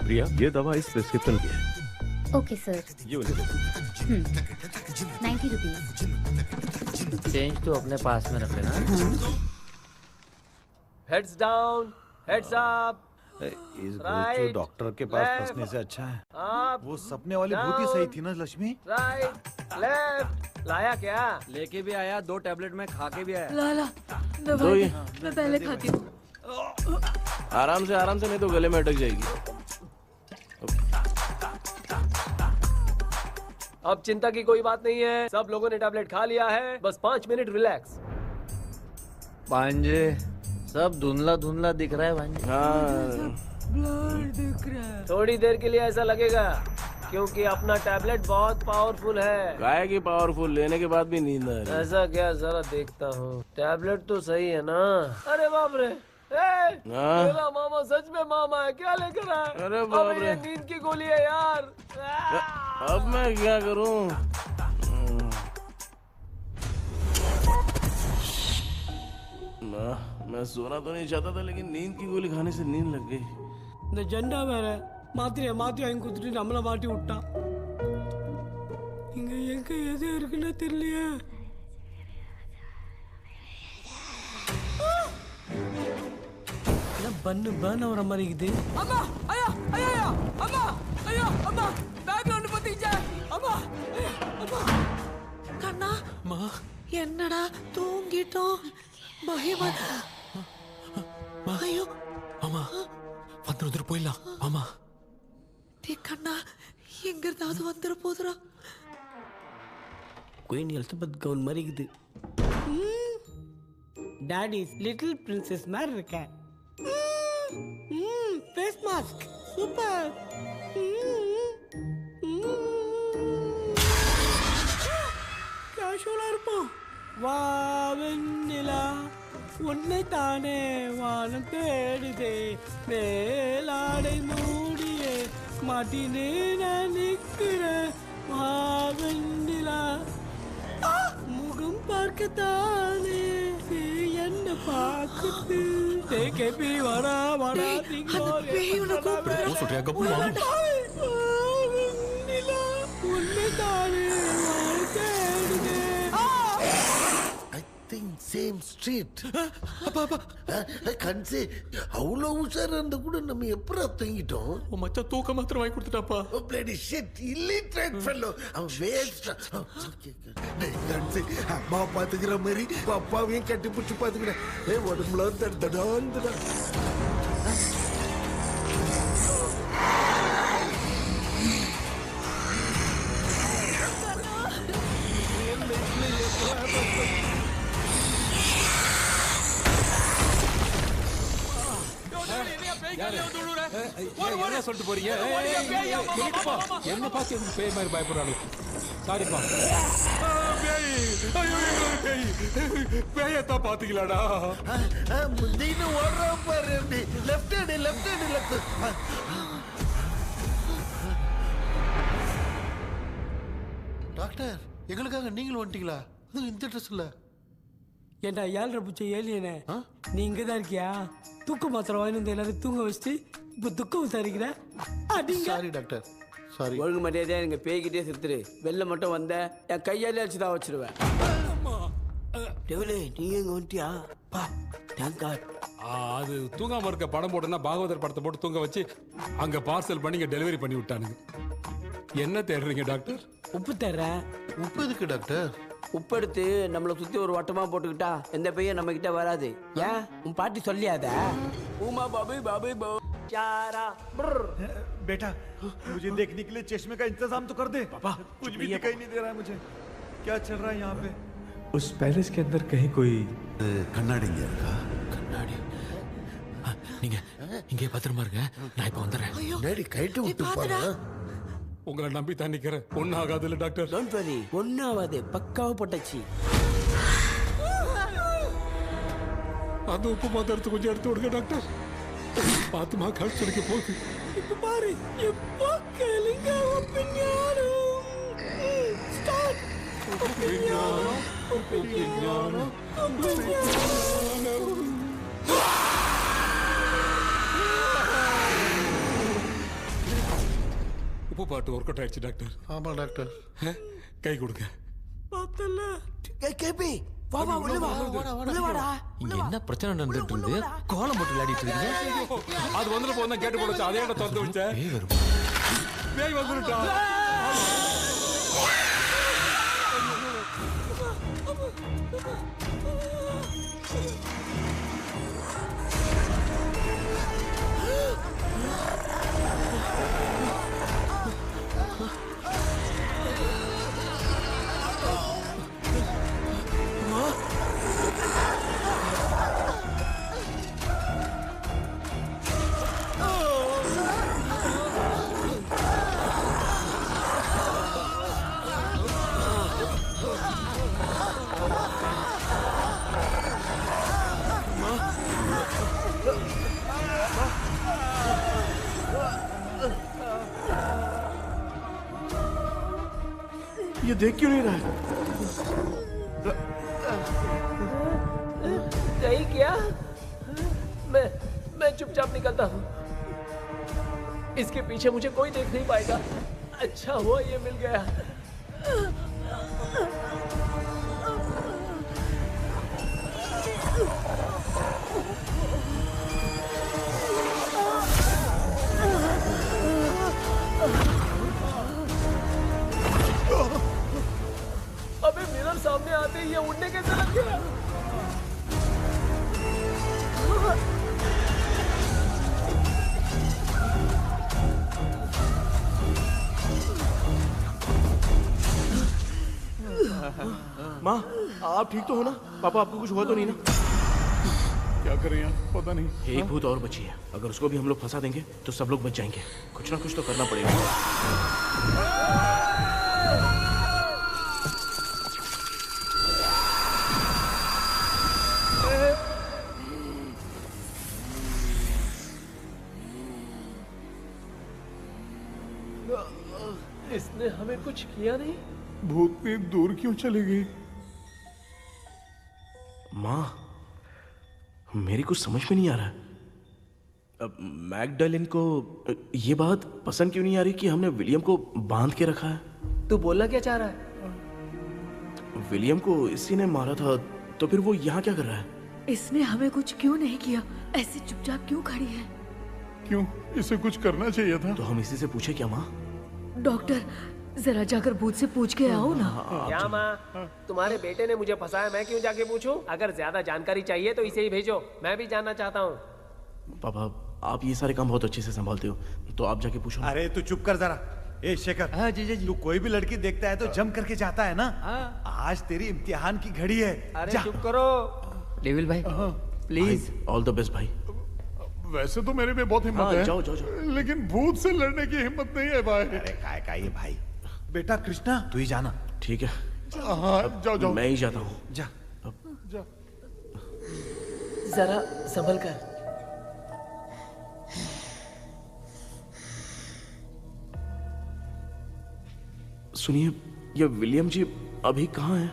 प्रिया, ये दवा इस प्रिस्क्रिप्शन की है। Okay sir. ये वाली दो। 90 रुपीज। चेंज तो अपने पास में रख लेना। Heads down, heads up. इस भूत जो डॉक्टर के पास फंसने से अच्छा है वो सपने वाली भूत ही सही थी ना लक्ष्मी। Right left. लाया क्या? लेके भी आया, 2 टैबलेट में खा के भी आया। लाला दवाई मैं पहले खाती हूँ। आराम से नहीं तो गले में अटक जाएगी। अब चिंता की कोई बात नहीं है, सब लोगों ने टैबलेट खा लिया है। बस 5 मिनट रिलैक्स। भांजे सब धुंधला धुंधला दिख रहा है भांजे। ब्लड दिख रहा है। थोड़ी देर के लिए ऐसा लगेगा क्योंकि अपना टैबलेट बहुत पावरफुल है। गाय की पावरफुल, लेने के बाद भी नींद आ रही है। ऐसा क्या? जरा देखता हूँ। टैबलेट तो सही है ना? अरे बाप रे, मेरा मामा सच में मामा है। क्या लेकर आया? अरे बाप रे, ये नींद की गोली है यार। अब मैं क्या करूँ? मैं सोना तो नहीं चाहता था, लेकिन नींद की गोली खाने से नींद लग गई। இந்த ஜெண்டா வேற மாத்திரைய மாத்தி வாங்கி கொடுத்துட்டு நம்மள மாட்டி விட்டான். இங்க எங்க எது இருக்குன்னு தெரியலையே. பண்ணு பர்ன் ஆகுற மாதிரி இருக்குது. அம்மா ஐயா ஐயா ஐயா அம்மா ஐயா அம்மா பேக்ல ஒன்னு பத்திச்சே. அம்மா அம்மா கண்ணா அம்மா என்னடா தூங்கிட்டோம். பயமா ஐயோ அம்மா வந்துட்டு போயிடலாம். ஆமா கண்ணா எங்க இருந்தாவது வந்துட போதுரா. குயின் எலிசபெத் கவுன் மாதிரி இருக்குது. டாடி லிட்டில் பிரின்சஸ் மாதிரி இருக்கேன். Face mask super. கேஷுவலா இருப்போம். வா வெண்ணிலா உன்னை தானே வானம் தேடுதே மேலாடை மூடியே மாட்டினே நான் நிற்கிறேன். வா வெண்ணிலா முகம் பார்க்கத்தானே என்ன பார்க்குது. கேபி வாடா வாடா உன்னை தானே வானம் தேடுதே. Same street. கன்சே அவ்வளோ உஷாரா இருந்தா கூட நம்ம எப்பரா தூங்கிட்டோம். மச்சான் தூக்க மாத்திரம் வாங்கி கொடுத்துட்டாப்பா. Bloody shit illiterate fellow. அவன் வேஸ்ட். கன்சே அம்மா பாத்துக்கிற மாதிரி அப்பாவையும் கட்டி பிடிச்சி பாத்துக்கிறேன். உடம்புல தடாந்தடா. என்ன சொல்லிட்டு போறீங்க? என்ன பார்த்து பேய் மாதிரி பயப்படுறாங்க. ಸಾರಿಪ್ಪ ಬೇಯತ್ತ ಪಾತಿಗಿಲಾಡ ಮುಂದೆ ಇನ್ನು ಓಡ್ರಿ ಲೆಫ್ಟ್ ಲೆಫ್ಟ್ ಲೆಫ್ಟ್. டாக்டர் எங்களுக்காக நீங்களும் வந்துட்டீங்களா? அது இந்த ட்ரெஸ் இல்ல. ஏண்டா 7:30 புச்ச ஏலியனே, நீ இங்க தான் இருக்கியா? தூக்க மாத்திரை வாங்கி வந்து எல்லாரும் தூங்க வச்சுட்டு இப்போ துக்கம் விசாரிக்கிற. Sorry doctor, sorry. ஒழுங்கு மரியாதையா நீங்க பேய்கிட்டே செத்துரு. வெளில மட்டும் வந்த என் கையாலே அடிச்சு தான் வச்சிருவேன். டெவிலே நீ எங்க வந்துட்டியா? பா தேங்க் காட். அது தூங்காம இருக்க படம் போட்டுன்னா பாகவதர் படத்தை போட்டு தூங்க வச்சு அங்க பார்சல் பண்ணி இங்க டெலிவரி பண்ணி விட்டானுங்க. என்ன தேடுறீங்க டாக்டர்? உப்பு தேடுறேன். உப்பு எதுக்கு டாக்டர்? உப்பு எடுத்து நம்மளை சுத்தி ஒரு வட்டமா போட்டுக்கிட்டா எந்த பையன் நம்ம கிட்ட வராது. ஏன் உன் பாட்டி சொல்லியாத? உமா பாபு பாபு பாபு चारा बेटा मुझे देखने के लिए चश्मे का इंतजाम तो कर दे। पापा कुछ भी दिखाई नहीं दे रहा है मुझे, क्या चल रहा है यहाँ पे? उस पैलेस के अंदर कहीं कोई கண்ணாடி இருக்கா? கண்ணாடி நீங்க இங்கே பத்திரமா இருங்க, நான் இப்ப வந்துடுறேன். டேடி கைட்டு விட்டு போறா. உங்களை நம்பி தான் நிக்கிறேன். ஒன்னும் ஆகாது இல்ல டாக்டர்? டோன்ட் வரி, ஒன்னும் ஆகாது, பக்காவா போட்டாச்சு. அந்த உப்பு மாத்திரத்தை கொஞ்சம் எடுத்து விடுங்க டாக்டர். பாத்துமா கால் சுடிக்க போகுது. இப்ப பாரு எப்போ கேளுங்க ஒப்பினியானம் ஸ்டார்ட். ஒப்பினியானம் ஒப்பினியானம் ஒப்பினியானம். உப்பு பாட்டு ஒர்க் அவுட் ஆயிடுச்சு டாக்டர். ஆமா டாக்டர். கை கொடுங்க. பார்த்தல கேபி வா வா உள்ள வா உள்ள வாடா. இங்க என்ன பிரச்சனை நடந்துட்டு இருந்து கோலம் போட்டு விளையாடிட்டு இருக்கீங்க? அது வந்துட்டு போனா கேட்டு போடுச்சு. அதே இடம் திறந்து வச்சேன். பேய் வந்துட்டா. ये देख क्यों नहीं रहा है? नहीं क्या? मैं चुपचाप निकलता हूँ। इसके पीछे मुझे कोई देख नहीं पाएगा। अच्छा हुआ ये मिल गया। अबे मिरर सामने आते ही ये उड़ने कैसे लग गया? माँ आप ठीक तो हो ना? पापा आपको कुछ हुआ तो नहीं ना? क्या करें यार, पता नहीं। एक भूत और बची है, अगर उसको भी हम लोग फंसा देंगे तो सब लोग बच जाएंगे। कुछ ना कुछ तो करना पड़ेगा। इसने हमें कुछ किया नहीं। भूतनी दूर क्यों चली गई? माँ मेरी कुछ समझ में नहीं आ रहा। अब मैगडालिन को ये बात पसंद क्यों नहीं आ रही कि हमने विलियम को बांध के रखा है? तू बोलना क्या चाह रहा है? विलियम को इसी ने मारा था, तो फिर वो यहाँ क्या कर रहा है? इसने हमें कुछ क्यों नहीं किया? ऐसे चुपचाप क्यों खड़ी है? क्यों, इसे कुछ करना चाहिए था। तो हम इसी से पूछे क्या माँ? डॉक्टर जरा जाकर भूत से पूछ के आओ ना। क्या माँ, तुम्हारे बेटे ने मुझे फंसाया, मैं क्यों जाके पूछूं? अगर ज्यादा जानकारी चाहिए तो इसे ही भेजो, मैं भी जानना चाहता हूँ। पापा आप ये सारे काम बहुत अच्छे से संभालते हो, तो आप जाके पूछो। अरे तू चुप कर जरा। ए शेखर, हाँ जी जी। तू कोई भी लड़की देखता है तो जम करके जाता है ना? आज तेरी इम्तिहान की घड़ी है। अरे चुप करो डेविल भाई, प्लीज। ऑल द बेस्ट भाई। वैसे तो मेरे में बहुत हिम्मत है। जाओ जाओ जाओ। लेकिन भूत से लड़ने की हिम्मत नहीं है भाई। अरे काय ये भाई, बेटा कृष्णा तू ही जाना। ठीक है। हाँ जाओ जाओ। मैं ही जाता हूँ। जा। जरा संभल कर। सुनिए, ये विलियम जी अभी कहाँ हैं?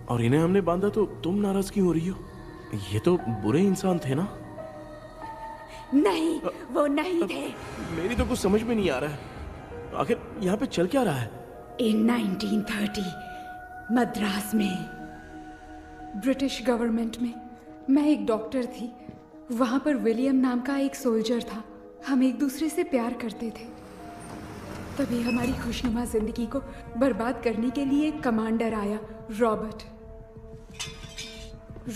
और इन्हें हमने बांधा तो तुम नाराज क्यों हो रही हो? ये तो बुरे इंसान थे ना? नहीं, वो नहीं थे। मेरी तो कुछ समझ में नहीं आ रहा है, आखिर यहाँ पे चल क्या रहा है? In 1930 मद्रास में ब्रिटिश गवर्नमेंट में मैं एक डॉक्टर थी। वहाँ पर विलियम नाम का एक सोल्जर था। हम एक दूसरे से प्यार करते थे। तभी हमारी खुशनुमा जिंदगी को बर्बाद करने के लिए एक कमांडर आया, रॉबर्ट।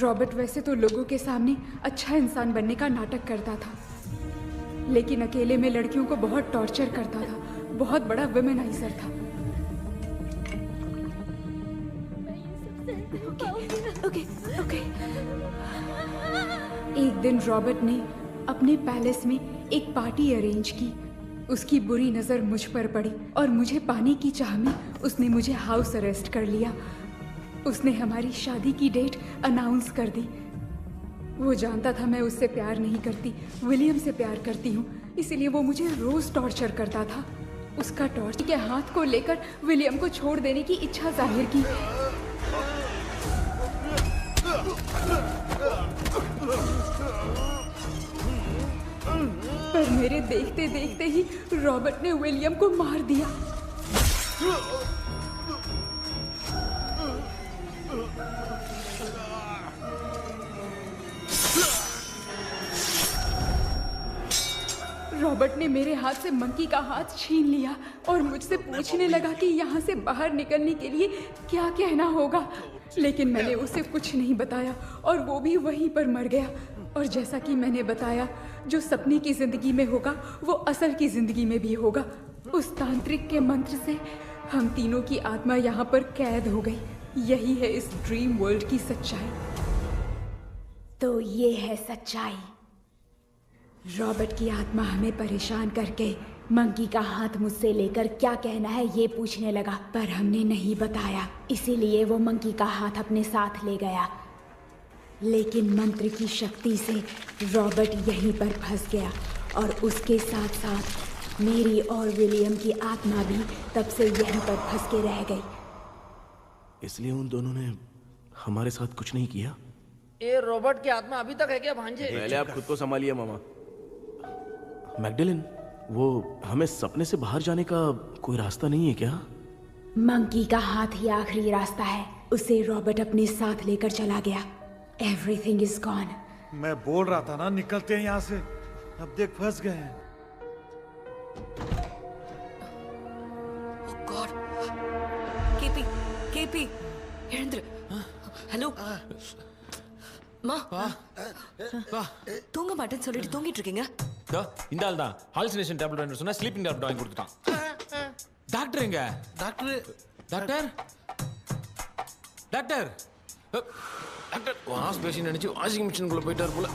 रॉबर्ट वैसे तो लोगों के सामने अच्छा इंसान बनने का नाटक करता था, लेकिन अकेले में लड़कियों को बहुत टॉर्चर करता था। बहुत बड़ा वुमेनाइजर था। ओके। एक दिन रॉबर्ट ने अपने पैलेस में एक पार्टी अरेंज की। उसकी बुरी नज़र मुझ पर पड़ी और मुझे पाने की चाह में उसने मुझे हाउस अरेस्ट कर लिया। उसने हमारी शादी की डेट अनाउंस कर दी। वो जानता था मैं उससे प्यार नहीं करती, विलियम से प्यार करती हूँ, इसीलिए वो मुझे रोज टॉर्चर करता था। उसका टॉर्च के हाथ को लेकर विलियम को छोड़ देने की इच्छा जाहिर की। पर मेरे देखते देखते ही रॉबर्ट ने विलियम को मार दिया। रॉबर्ट ने मेरे हाथ से मंकी का हाथ छीन लिया और मुझसे पूछने लगा कि यहाँ से बाहर निकलने के लिए क्या कहना होगा। लेकिन मैंने उसे कुछ नहीं बताया और वो भी वहीं पर मर गया। और जैसा कि मैंने बताया, जो सपने की जिंदगी में होगा वो असल की जिंदगी में भी होगा। उस तांत्रिक के मंत्र से हम तीनों की आत्मा यहाँ पर कैद हो गई। यही है इस ड्रीम वर्ल्ड की सच्चाई। तो ये है सच्चाई। रॉबर्ट की आत्मा हमें परेशान करके मंकी का हाथ मुझसे लेकर क्या कहना है ये पूछने लगा, पर हमने नहीं बताया, इसीलिए वो मंकी का हाथ अपने साथ ले गया। लेकिन मंत्र की शक्ति से रॉबर्ट यहीं पर फंस गया और उसके साथ साथ मेरी और विलियम की आत्मा भी तब से यहीं पर फंस के रह गई। इसलिए उन दोनों ने हमारे साथ कुछ नहीं किया। ये रॉबर्ट की आत्मा अभी तक है क्या भांजे? पहले आप खुद को संभालिए मामा। मैगडेलिन, वो हमें सपने से बाहर जाने का कोई रास्ता नहीं है क्या? मंकी का हाथ ही आखिरी रास्ता है। उसे रॉबर्ट अपने साथ लेकर चला गया। Everything is gone. मैं बोल रहा था ना, निकलते हैं यहाँ से। अब देख फंस गए हैं। Oh God. KP, Hirendra. Hello. தூங்க மாட்டேன்னு சொல்லிட்டு தூங்கிட்டு இருக்கீங்க. இந்த ஆள் தான் ஹாலுசினேஷன் டேப்லெட் வாங்கி சொன்னா ஸ்லீப்பிங் டேப்லெட் வாங்கி கொடுத்துட்டான். டாக்டர் எங்க? டாக்டர் டாக்டர் வாஷ் பேஷன் நினைச்சு வாஷிங் மிஷினுக்குள்ள போயிட்டார் போல.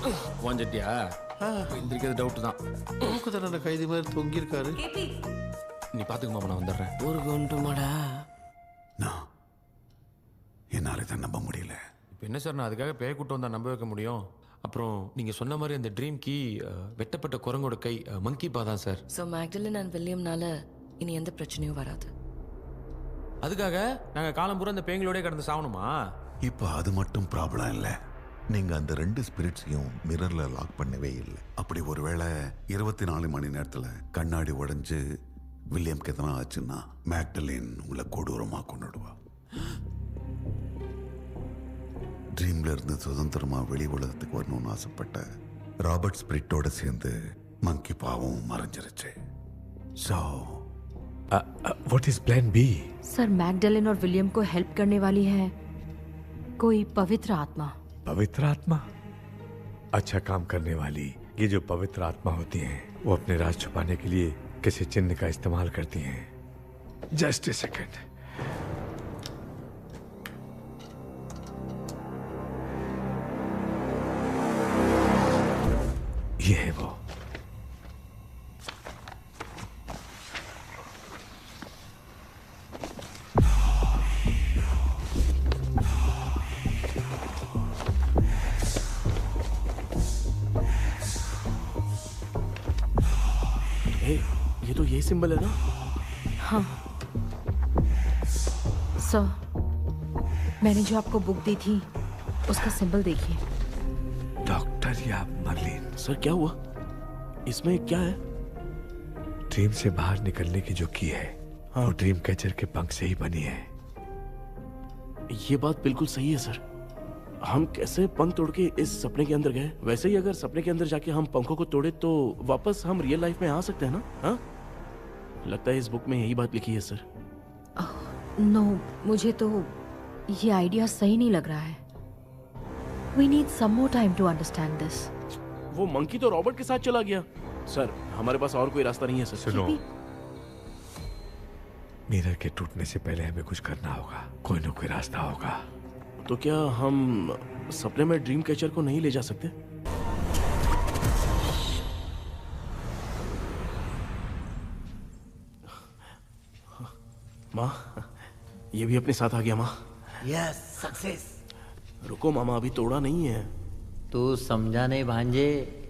வாஞ்சிட்டியா? எந்திரிக்கிறது டவுட் தான். தூக்கத்தோட கைதி மாதிரி தொங்கி இருக்காரு. நீ பாத்துக்குமா, நான் வந்துடுறேன். ஒரு கொண்டுமாடா. என்னால இதை நம்ப முடியல. இப்போ என்ன சார், நான் அதுக்காக பேய் கூட்டம் வந்தா நம்ப வைக்க முடியும்? அப்புறம் நீங்க சொன்ன மாதிரி அந்த ட்ரீம் கீ வெட்டப்பட்ட குரங்கோட கை மங்கி பா தான் சார். ஸோ மேக்டலின் அண்ட் வில்லியம்னால இனி எந்த பிரச்சனையும் வராது. அதுக்காக நாங்க காலம் பூரா அந்த பேய்களோட கடந்து சாவணுமா? இப்ப அது மட்டும் ப்ராப்ளம் இல்ல. நீங்க அந்த 2 ஸ்பிரிட்ஸையும் மிரர்ல லாக் பண்ணவே இல்லை. அப்படி ஒருவேளை 24 மணி நேரத்துல கண்ணாடி உடைஞ்சு வில்லியம்க்கு எதனா ஆச்சுன்னா மேக்டலின் உங்களை கொடூரமா கொண்டுடுவா. ட்ரீம்ல இருந்து சுதந்திரமா வெளி உலகத்துக்கு வரணும்னு ஆசைப்பட்ட ராபர்ட் ஸ்பிரிட்டோட சேர்ந்து மங்கி பாவம் மறைஞ்சிருச்சு. So what is plan B? Sir, Magdalene और विलियम को हेल्प करने वाली है कोई पवित्र आत्मा। पवित्र आत्मा? अच्छा काम करने वाली ये जो पवित्र आत्मा होती हैं वो अपने राज छुपाने के लिए किसी चिन्ह का इस्तेमाल करती हैं। Just a second. ये है वो। ये तो यही सिंबल है ना? हाँ सर, मैंने जो आपको बुक दी थी उसका सिंबल देखिए। डॉक्टर या मर्लिन। सर क्या हुआ? इसमें क्या है? ड्रीम से बाहर निकलने की जो की है वो ड्रीम कैचर के पंख से ही बनी है। ये बात बिल्कुल सही है सर। हम कैसे पंख तोड़ के इस सपने के अंदर गए? वैसे ही अगर सपने के अंदर जाके हम पंखों को तोड़े तो वापस हम रियल लाइफ में आ सकते हैं ना? हाँ, लगता है इस बुक में यही बात लिखी है सर। नो, मुझे तो ये आइडिया सही नहीं लग रहा है। We need some more time to understand this. वो मंकी तो रॉबर्ट के साथ चला गया। सर, हमारे पास और कोई रास्ता नहीं है सर। सुनो, मिरर के टूटने से पहले हमें कुछ करना होगा। कोई ना कोई रास्ता होगा। तो क्या हम सपने में ड्रीम कैचर को नहीं ले जा सकते? माँ, ये भी अपने साथ आ गया माँ। Yes, success. रुको मामा, अभी तोड़ा नहीं है। तू समझा नहीं भांजे।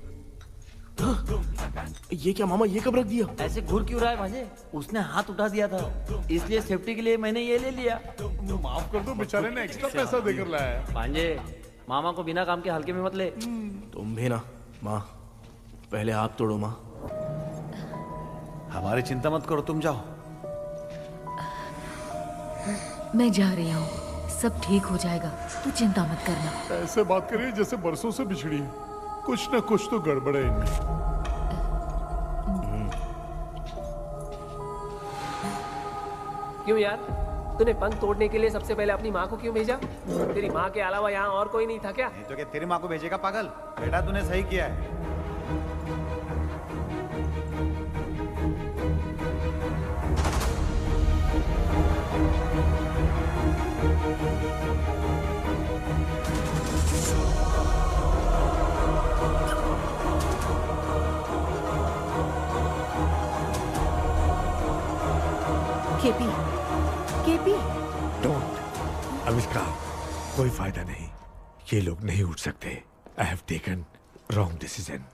ये क्या मामा, ये कब रख दिया? ऐसे घूर क्यों रहा है भांजे? उसने हाथ उठा दिया था, इसलिए सेफ्टी के लिए मैंने ये ले लिया। माफ कर दो, बेचारे ने एक्स्ट्रा पैसा देकर लाया है। भांजे, मामा को बिना काम के हल्के में मत ले। तुम भी ना माँ, पहले आप तोड़ो माँ। हमारी चिंता मत करो, तुम जाओ। मैं जा रही हूँ, सब ठीक हो जाएगा, तू चिंता मत करना। ऐसे बात करिए जैसे बरसों से बिछड़ी है। कुछ ना कुछ तो गड़बड़ है इनमें। क्यों यार, तूने पंख तोड़ने के लिए सबसे पहले अपनी माँ को क्यों भेजा? तेरी माँ के अलावा यहाँ और कोई नहीं था क्या? नहीं तो क्या तेरी माँ को भेजेगा पागल? बेटा तूने सही किया है। KP, KP. डोंट, आविष्कार, कोई फायदा नहीं। ये लोग नहीं उठ सकते। I have taken wrong decision.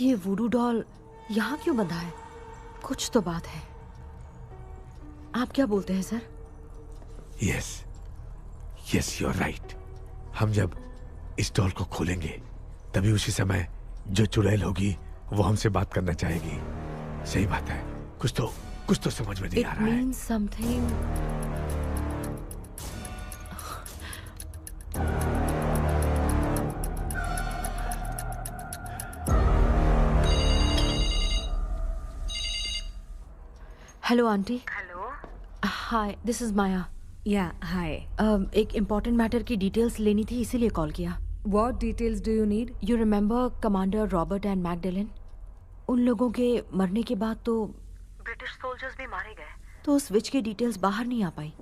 ये वुडू डॉल यहाँ क्यों बंधा है? कुछ तो बात है। आप क्या बोलते हैं sir? Yes, yes, you are right. हम जब इस डॉल को खोलेंगे तभी उसी समय जो चुड़ैल होगी वो हमसे बात करना चाहेगी। सही बात है। कुछ तो समझ में नहीं आ रहा है। It means something. Hello aunty. Hello. Hi, this is Maya. Yeah hi. एक इम्पोर्टेंट मैटर की डिटेल्स लेनी थी, इसीलिए कॉल किया। What details do you need? You remember commander Robert and Magdalene? उन लोगों के मरने के बाद तो ब्रिटिश सोल्जर्स भी मारे गए। तो उस विच की डिटेल्स बाहर नहीं आ पाई।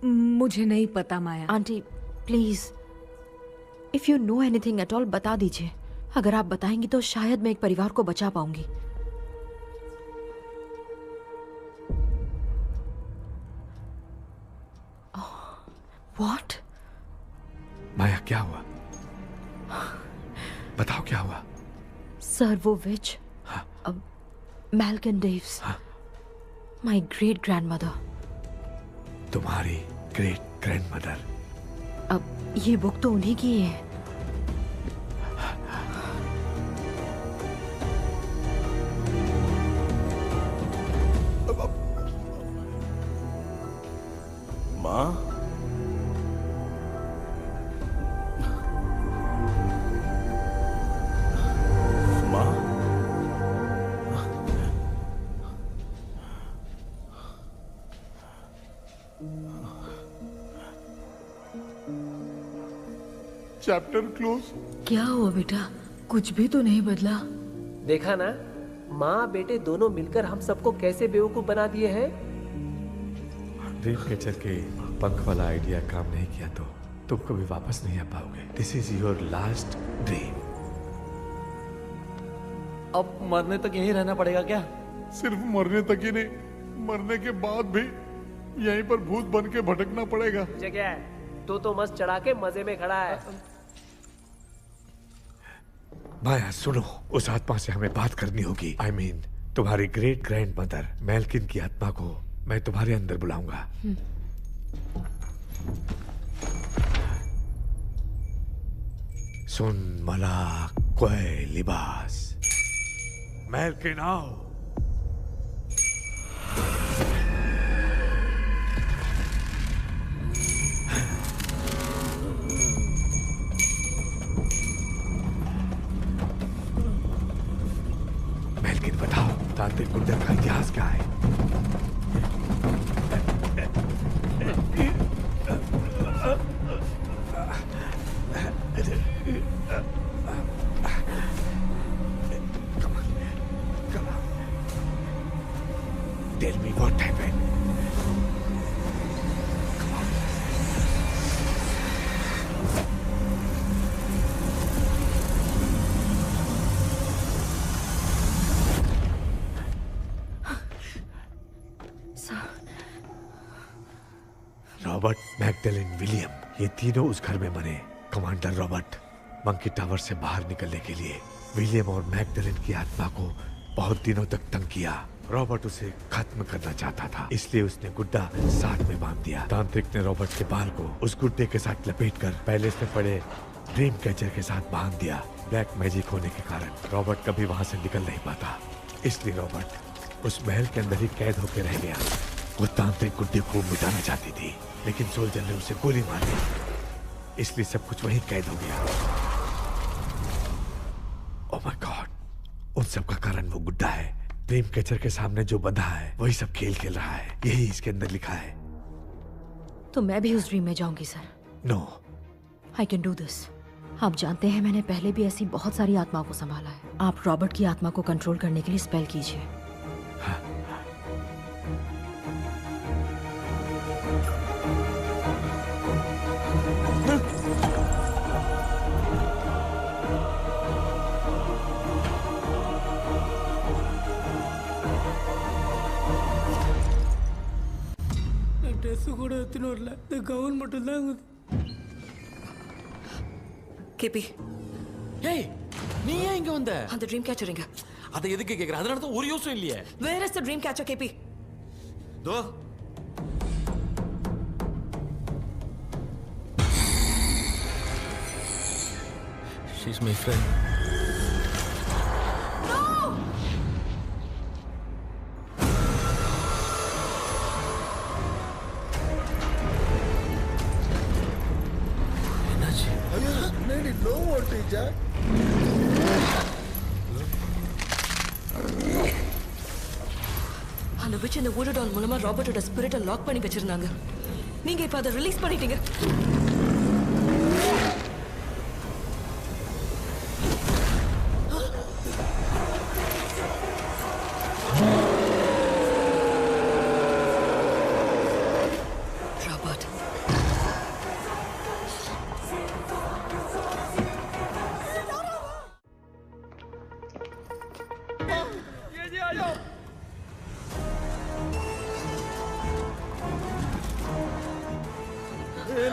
मुझे नहीं पता Maya. Aunty please, if you know anything at all बता दीजिए। अगर आप बताएंगी तो शायद मैं एक परिवार को बचा पाऊंगी। व्हाट? माया, क्या हुआ? बताओ क्या हुआ? सर, वो विच मैल्कन डेव्स, माय ग्रेट ग्रैंडमदर। तुम्हारी ग्रेट ग्रैंडमदर? अब ये बुक तो उन्हीं की है। माँ, चैप्टर क्लोज। क्या हुआ बेटा? कुछ भी तो नहीं बदला। देखा ना, माँ बेटे दोनों मिलकर हम सबको कैसे बेवकूफ बना दिए हैं। ड्रीम कैचर के पंख वाला आइडिया काम नहीं किया तो तुम कभी वापस नहीं आ पाओगे। This is your last dream. अब मरने तक यहीं रहना पड़ेगा क्या? सिर्फ मरने तक ही नहीं, मरने के बाद भी यहीं पर भूत बन के भटकना पड़ेगा। मुझे क्या है, तो मस्त चढ़ा के मजे में खड़ा है। माया सुनो, उस आत्मा से हमें बात करनी होगी। I mean, तुम्हारी ग्रेट ग्रैंड मदर मेल्किन की आत्मा को मैं तुम्हारे अंदर बुलाऊंगा। सुन मला कोई लिबास, मेल्किन आओ। मेल्किन बताओ, तांत्रिक गुंडे का इतिहास क्या है? Tell me what happened. Robert, Magdalene, William, ये तीनों उस घर में मरे। कमांडर रॉबर्ट मंकी टावर से बाहर निकलने के लिए विलियम और मैगडेलिन की आत्मा को बहुत दिनों तक तंग किया। रॉबर्ट उसे खत्म करना चाहता था, इसलिए उसने गुड्डा साथ में बांध दिया। तांत्रिक ने रॉबर्ट के बाल को उस गुड्डे के साथ लपेटकर पैलेस में पड़े ड्रीम कैचर के साथ बांध दिया। ब्लैक मैजिक होने के कारण रॉबर्ट कभी वहां से निकल नहीं पाता, इसलिए रॉबर्ट उस महल के अंदर ही कैद होकर रह गया। वो तांत्रिक गुड्डे को मिटाना चाहती थी, लेकिन सोल्जर ने उसे गोली मार दी, इसलिए सब कुछ वहीं कैद हो गया। ओह माय गॉड, उन सब का कारण वो गुड्डा है। ड्रीम कैचर के सामने जो बंधा है वही सब खेल खेल रहा है, यही इसके अंदर लिखा है। तो मैं भी उस ड्रीम में जाऊंगी sir? No, I can do this. आप जानते हैं मैंने पहले भी ऐसी बहुत सारी आत्माओं को संभाला है। आप रॉबर्ट की आत्मा को कंट्रोल करने के लिए स्पेल कीजिए। ட்ரெஸ் கூட எடுத்துன்னு வரல, இந்த கவுன் மட்டும் தான். கேபி, ஏய் நீ ஏன் இங்க வந்த? அந்த ட்ரீம் கேச்சர் எங்க? அதை எதுக்கு கேக்குற? அதனால தான் ஒரு யூஸும் இல்லையே. Where is the dream catcher, கேபி? Though she's my friend. No voltage. அந்த விச் இந்த வுட் டால் மூலமா ராபர்ட்டோட ஸ்பிரிட்டை லாக் பண்ணி வச்சிருந்தாங்க. நீங்க இப்ப அதை ரிலீஸ் பண்ணிட்டீங்க.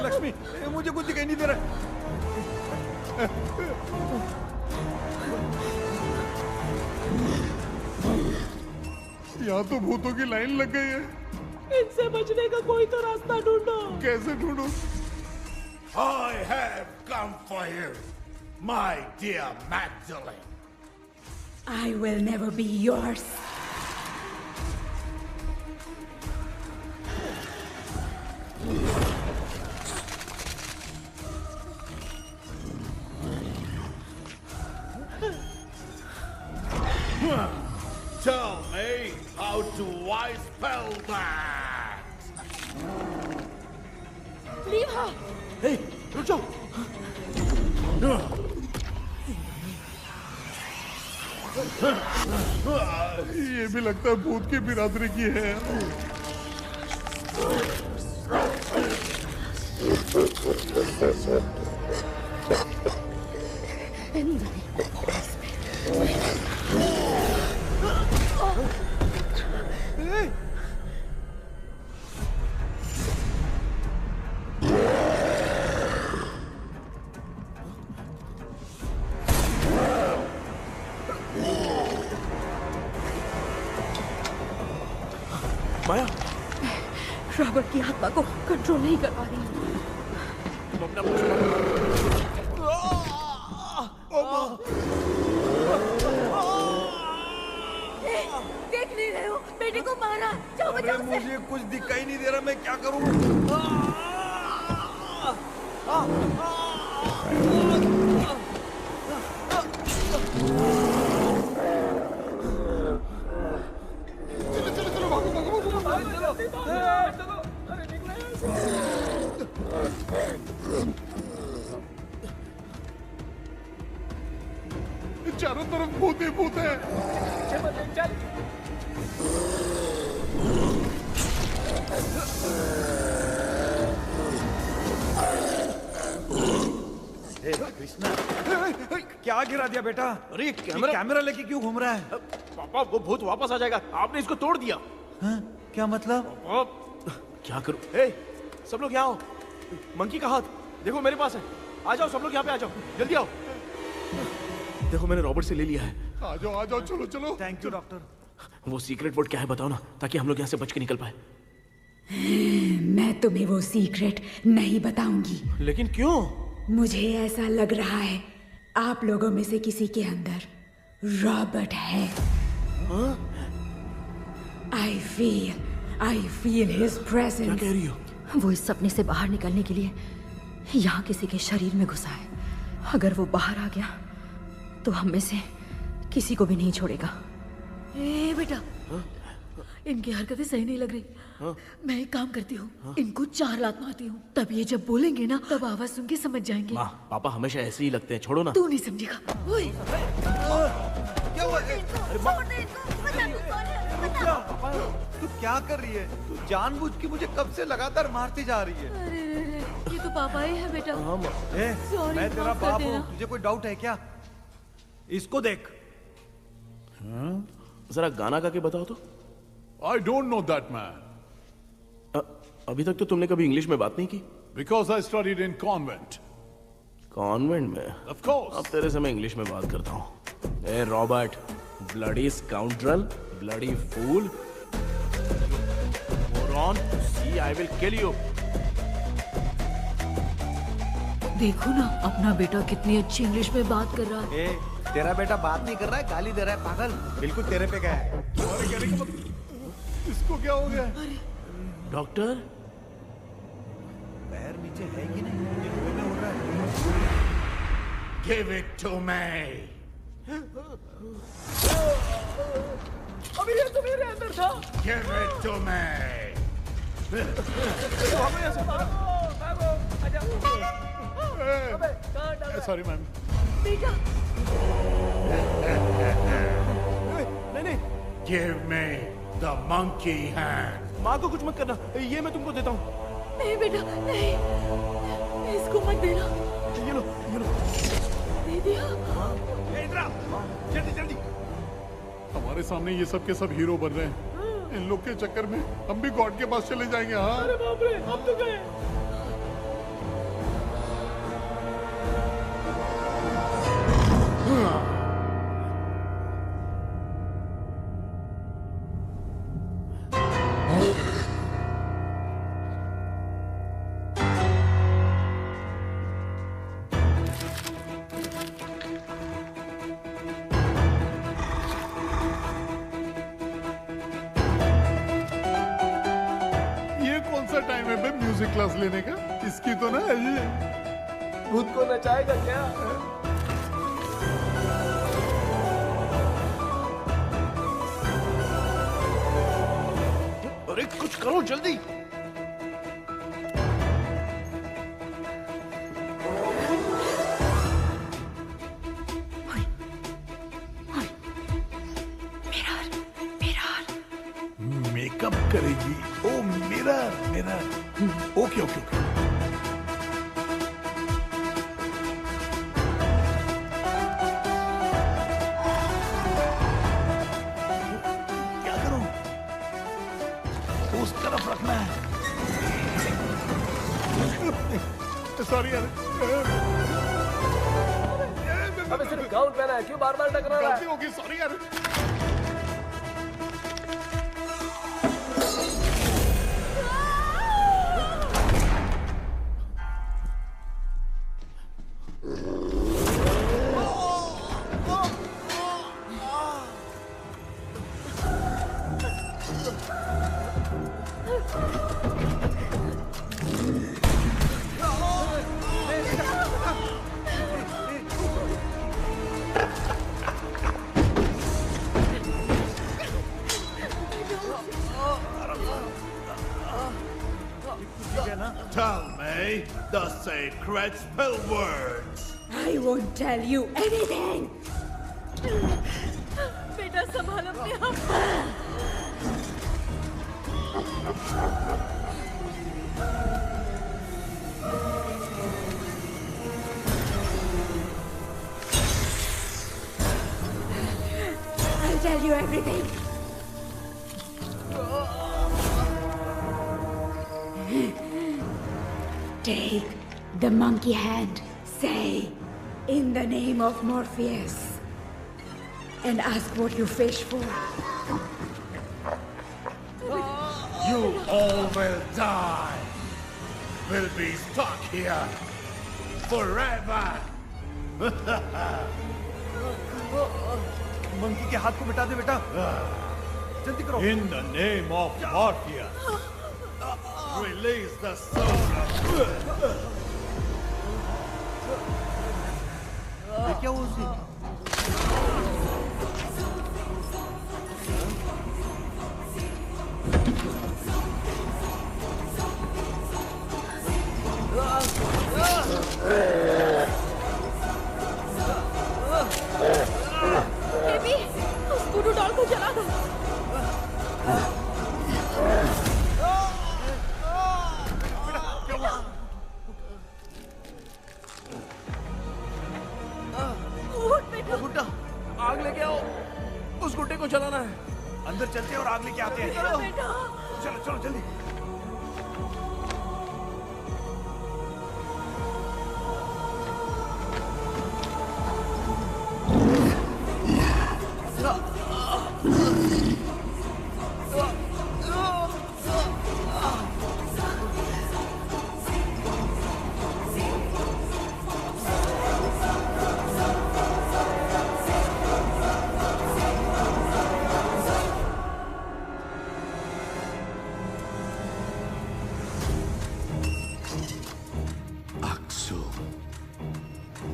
लक्ष्मी, मुझे कुछ दिखाई नहीं दे रहा। यहाँ तो भूतों की लाइन लग गई है। इनसे बचने का कोई तो रास्ता ढूंढो। कैसे ढूंढो? I have come for you, my dear Magdalene. I will never be yours. Tell me, how do I spell that? Leave her. Hey, रुक जाओ। ये भी लगता है भूत की बिरादरी की है। रॉबर्ट की आत्मा को कंट्रोल नहीं कर पा रही हूँ। देख नहीं रहे हो, बेटे को मारा। जाओ बचाओ उसे। मुझे कुछ दिखाई नहीं दे रहा, मैं क्या करूं? चारों तरफ भूत ही भूत है। कृष्णा, क्या गिरा दिया बेटा? अरे कैमरा लेके क्यों घूम रहा है? पापा वो भूत वापस आ जाएगा, आपने इसको तोड़ दिया। हाँ? क्या मतलब? क्या करूं? सब लोग यहाँ आओ। मंकी का हाथ देखो मेरे पास है। आ जाओ सब लोग यहाँ पे, आ जाओ जल्दी आओ। देखो मैंने रॉबर्ट से ले लिया है। आ जाओ, चलो चलो। Thank you doctor. वो सीक्रेट वर्ड क्या है बताओ ना, ताकि हम लोग यहाँ से बच के निकल पाए। मैं तुम्हें वो सीक्रेट नहीं बताऊंगी। लेकिन क्यों? मुझे ऐसा लग रहा है आप लोगों में से किसी के अंदर रॉबर्ट है। I feel his presence. क्या कह रही हो? वो इस सपने से बाहर निकलने के लिए यहाँ किसी के शरीर में घुसा है। अगर वो बाहर आ गया तो हम में से किसी को भी नहीं छोड़ेगा। ए बेटा, इनकी हरकतें सही नहीं लग रही। मैं एक काम करती हूँ, इनको 4 लात मारती हूँ, तब ये जब बोलेंगे ना तब आवाज सुन के समझ जाएंगे। पापा हमेशा ऐसे ही लगते हैं, छोड़ो ना। तू नहीं समझेगा। ओए, क्या हुआ? तू क्या कर रही है? तू जानबूझ के मुझे कब से लगातार मारती जा रही है। अरे ये तो पापा ही है बेटा। Sorry, मैं तेरा माफ कर बाप देना। हूँ, तुझे कोई डाउट है क्या? इसको देख। जरा गाना गा के बताओ तो। I don't know that man. अभी तक तो तुमने कभी इंग्लिश में बात नहीं की। Because I studied in convent. Convent में? Of course. अब तेरे से मैं इंग्लिश में बात करता हूँ। ए Robert, bloody scoundrel, bloody fool, moron, see I will kill you. देखो ना अपना बेटा कितनी अच्छी इंग्लिश में बात कर रहा है। तेरा बेटा बात नहीं कर रहा है, गाली दे रहा है। पागल, बिल्कुल तेरे पे गया है। इसको क्या हो गया? डॉक्टर, पैर नीचे है कि नहीं? ये धुएं में उड़ रहा है। Give it to me. अभी ये तो मेरे अंदर था। Give it to me. Sorry, ma'am. बेटा, नहीं। Give me the monkey hand. माँ को कुछ मत करना, ये मैं तुमको देता हूँ। नहीं बेटा, नहीं, इसको मत देना। ये लो। दे दिया। जल्दी। हमारे सामने ये सब के सब हीरो बन रहे हैं। इन लोग के चक्कर में हम भी गॉड के पास चले जाएंगे। हाँ। अरे बाप रे, अब तो गए। टाइम है म्यूजिक क्लास लेने का? इसकी तो ना भूत को नचाएगा क्या? अरे कुछ करो जल्दी। मेकअप करेगी। ओ मिरर। ओके। क्या करूं? उस तरफ रखना है। सॉरी यार। अबे सिर्फ गाउन पहना है, क्यों बार-बार टकरा रहा है? गलती होगी, सॉरी यार। ठीक है ना? Tell me the sacred spell words. I won't tell you anything. बेटा संभाल अपने आप। I'll tell you everything. Take the monkey hand. Say, in the name of Morpheus, and ask what you fish for. You all will die. Will be stuck here forever. Monkey के हाथ को मिटा दे बेटा। जल्दी करो। In the name of Morpheus, release the soul. ये क्या हुआ उसे? बेबी, उस वुडू डॉल को जला दो। उठ बेटा। गुड्डा, आग लेके आओ। उस गुड्डे को जलाना है। अंदर चलते हैं और आग लेके आते हैं। बेटा। चलो चलो जल्दी।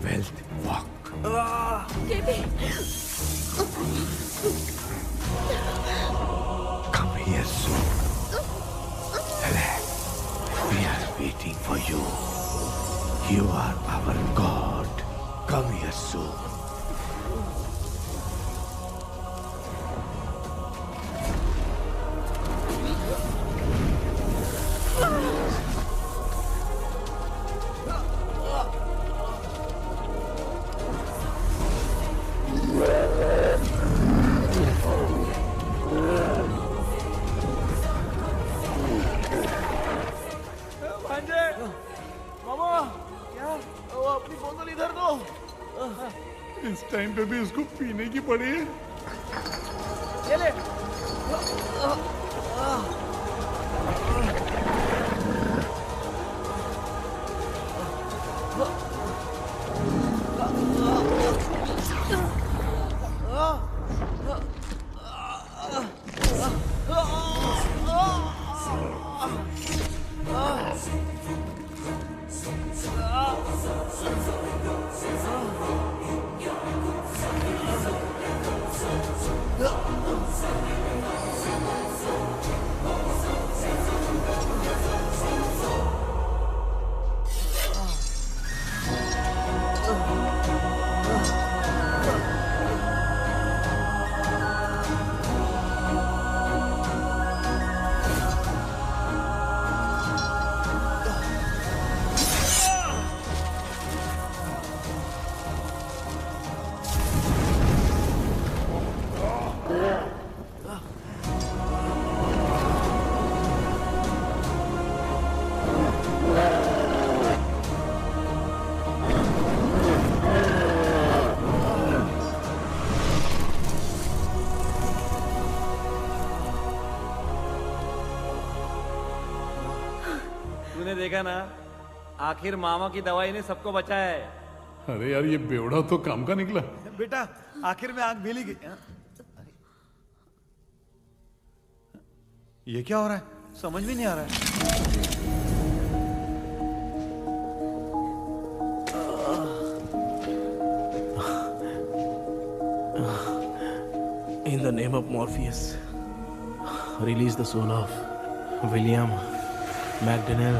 Wealth walk. Baby. Come here soon. Relax. We are waiting for you. You are our God. Come here soon. भांजे, मामा, क्या? वो अपनी बोतल इधर दो। इस टाइम पे भी उसको पीने की पड़ी है। ये ले। तूने देखा ना, आखिर मामा की दवाई ने सबको बचाया है। अरे यार, ये बेवड़ा तो काम का निकला। बेटा, आखिर में आग मिली गई। ये क्या हो रहा है? समझ में नहीं आ रहा है। In the name of Morpheus, release the soul of William McDonnell,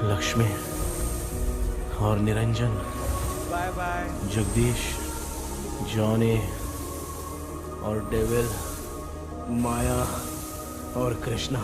Lakshmi और Niranjan, bye bye. Jagdish, Johnny और डेविल, माया और कृष्णा।